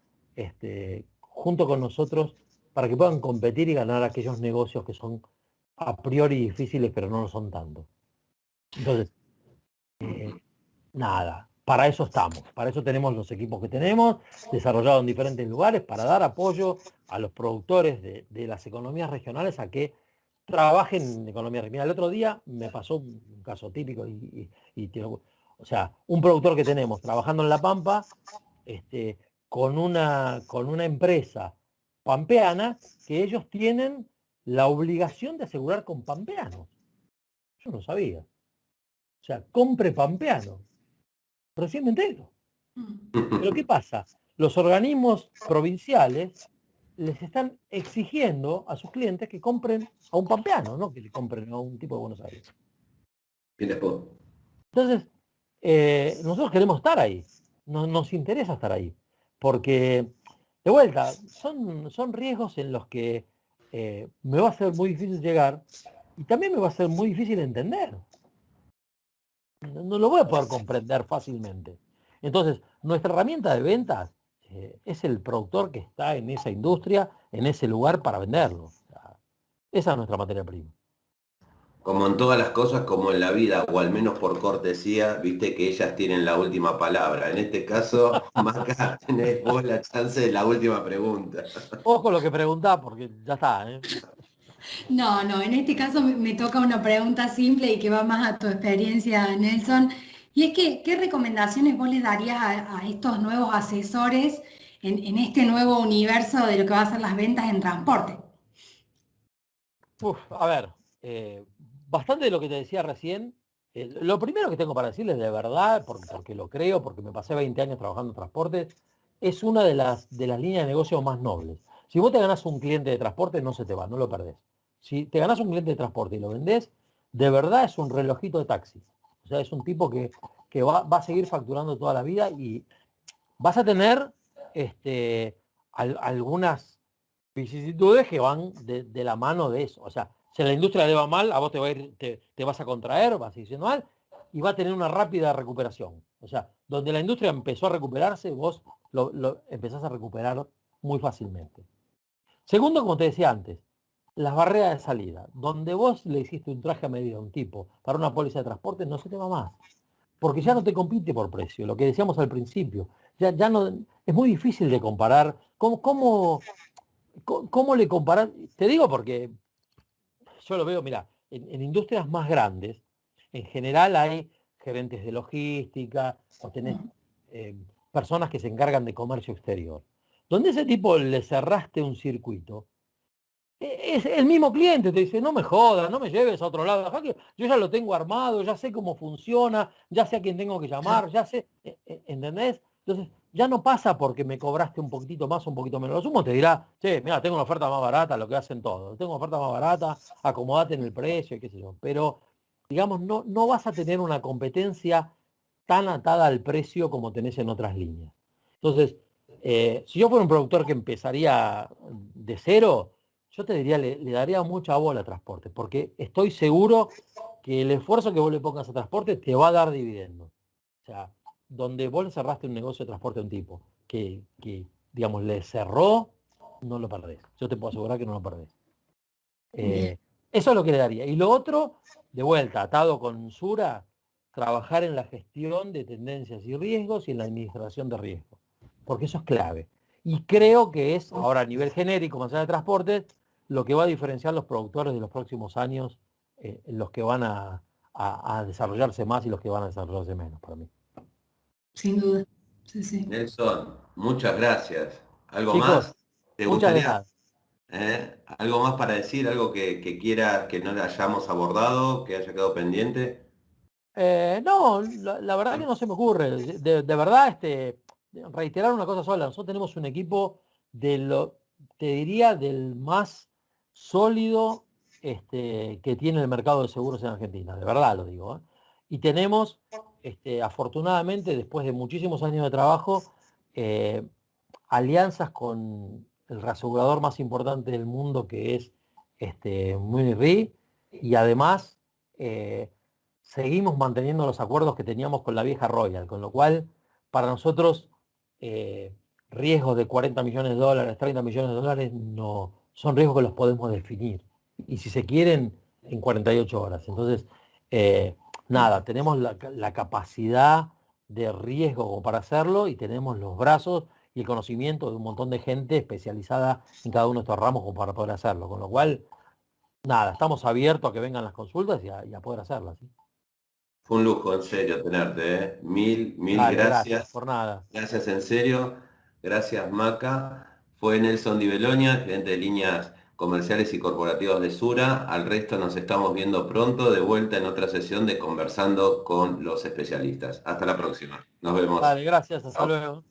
junto con nosotros, para que puedan competir y ganar aquellos negocios que son a priori difíciles, pero no lo son tanto. Entonces, nada, para eso estamos, para eso tenemos los equipos que tenemos, desarrollados en diferentes lugares, para dar apoyo a los productores de las economías regionales a que trabajen en economía regional. Mira, el otro día me pasó un caso típico, o sea, un productor que tenemos trabajando en La Pampa, con una empresa pampeana, que ellos tienen la obligación de asegurar con pampeanos. Yo no sabía. O sea, compre pampeano. Recién me entero. Pero ¿qué pasa? Los organismos provinciales les están exigiendo a sus clientes que compren a un pampeano, no que le compren a un tipo de Buenos Aires. Bien después. Entonces, nosotros queremos estar ahí. Nos interesa estar ahí. Porque, de vuelta, son riesgos en los que me va a ser muy difícil llegar y también me va a ser muy difícil entender. No lo voy a poder comprender fácilmente. Entonces, nuestra herramienta de ventas es el productor que está en esa industria, en ese lugar para venderlo. O sea, esa es nuestra materia prima. Como en todas las cosas, como en la vida, o al menos por cortesía, viste que ellas tienen la última palabra. En este caso, Maca, tenés vos la chance de la última pregunta. Ojo lo que preguntás, porque ya está, ¿eh? No, no, en este caso me toca una pregunta simple y que va más a tu experiencia, Nelson. Y es que, ¿qué recomendaciones vos les darías a estos nuevos asesores en este nuevo universo de lo que va a ser las ventas en transporte? A ver, bastante de lo que te decía recién. Lo primero que tengo para decirles de verdad, porque lo creo, porque me pasé 20 años trabajando en transporte, es una de las líneas de negocio más nobles. Si vos te ganás un cliente de transporte, no se te va, no lo perdés. Si te ganás un cliente de transporte y lo vendés, de verdad es un relojito de taxi. O sea, es un tipo que va a seguir facturando toda la vida y vas a tener algunas vicisitudes que van de la mano de eso. O sea, si la industria le va mal, a vos te va a ir, te vas a contraer, vas a ir siendo mal, y va a tener una rápida recuperación. O sea, donde la industria empezó a recuperarse, vos lo empezás a recuperar muy fácilmente. Segundo, como te decía antes, las barreras de salida. Donde vos le hiciste un traje a medida a un tipo para una póliza de transporte, no se te va más. Porque ya no te compite por precio, lo que decíamos al principio. Ya no, es muy difícil de comparar. ¿Cómo le comparás? Te digo porque yo lo veo, mira, en industrias más grandes, en general hay gerentes de logística, o tenés personas que se encargan de comercio exterior. Donde ese tipo le cerraste un circuito, es el mismo cliente, te dice, no me jodas, no me lleves a otro lado, dejá que yo ya lo tengo armado, ya sé cómo funciona, ya sé a quién tengo que llamar, ya sé, ¿entendés? Entonces, ya no pasa porque me cobraste un poquitito más, un poquito menos. Lo sumo te dirá, che, mira, tengo una oferta más barata, lo que hacen todos, tengo una oferta más barata, acomodate en el precio, qué sé yo. Pero, digamos, no vas a tener una competencia tan atada al precio como tenés en otras líneas. Entonces, si yo fuera un productor que empezaría de cero, yo te diría, le daría mucha bola a transporte, porque estoy seguro que el esfuerzo que vos le pongas a transporte te va a dar dividendos. O sea, donde vos le cerraste un negocio de transporte a un tipo digamos, le cerró, no lo perdés. Yo te puedo asegurar que no lo perdés. Eso es lo que le daría. Y lo otro, de vuelta, atado con Sura, trabajar en la gestión de tendencias y riesgos y en la administración de riesgos. Porque eso es clave. Y creo que es, ahora a nivel genérico, más allá de transporte, lo que va a diferenciar los productores de los próximos años, los que van a desarrollarse más y los que van a desarrollarse menos, para mí. Sin duda. Sí, sí. Nelson, muchas gracias. ¿Algo Chicos, más? ¿Te muchas de gustaría? nada. ¿Algo más para decir? ¿Algo que quieras que no le hayamos abordado, que haya quedado pendiente? No, la verdad que no se me ocurre. De verdad, reiterar una cosa sola. Nosotros tenemos un equipo te diría, del más sólido que tiene el mercado de seguros en Argentina. De verdad lo digo, ¿eh? Y tenemos, afortunadamente, después de muchísimos años de trabajo, eh, alianzas con el reasegurador más importante del mundo, que es Munich Re, y además seguimos manteniendo los acuerdos que teníamos con la vieja Royal, con lo cual para nosotros eh, riesgos de 40 millones de dólares, 30 millones de dólares, no son riesgos que los podemos definir. Y si se quieren, en 48 horas. Entonces, nada, tenemos la capacidad de riesgo como para hacerlo y tenemos los brazos y el conocimiento de un montón de gente especializada en cada uno de estos ramos como para poder hacerlo. Con lo cual, nada, estamos abiertos a que vengan las consultas y a poder hacerlas, ¿sí? Fue un lujo, en serio, tenerte, ¿eh? Mil Dale, gracias, gracias. por nada. Gracias, en serio. Gracias, Maca. Fue Nelson Di Beloña, gerente de líneas comerciales y corporativas de Sura. Al resto nos estamos viendo pronto, de vuelta en otra sesión de Conversando con los especialistas. Hasta la próxima. Nos vemos. Dale, gracias, hasta Chao. luego.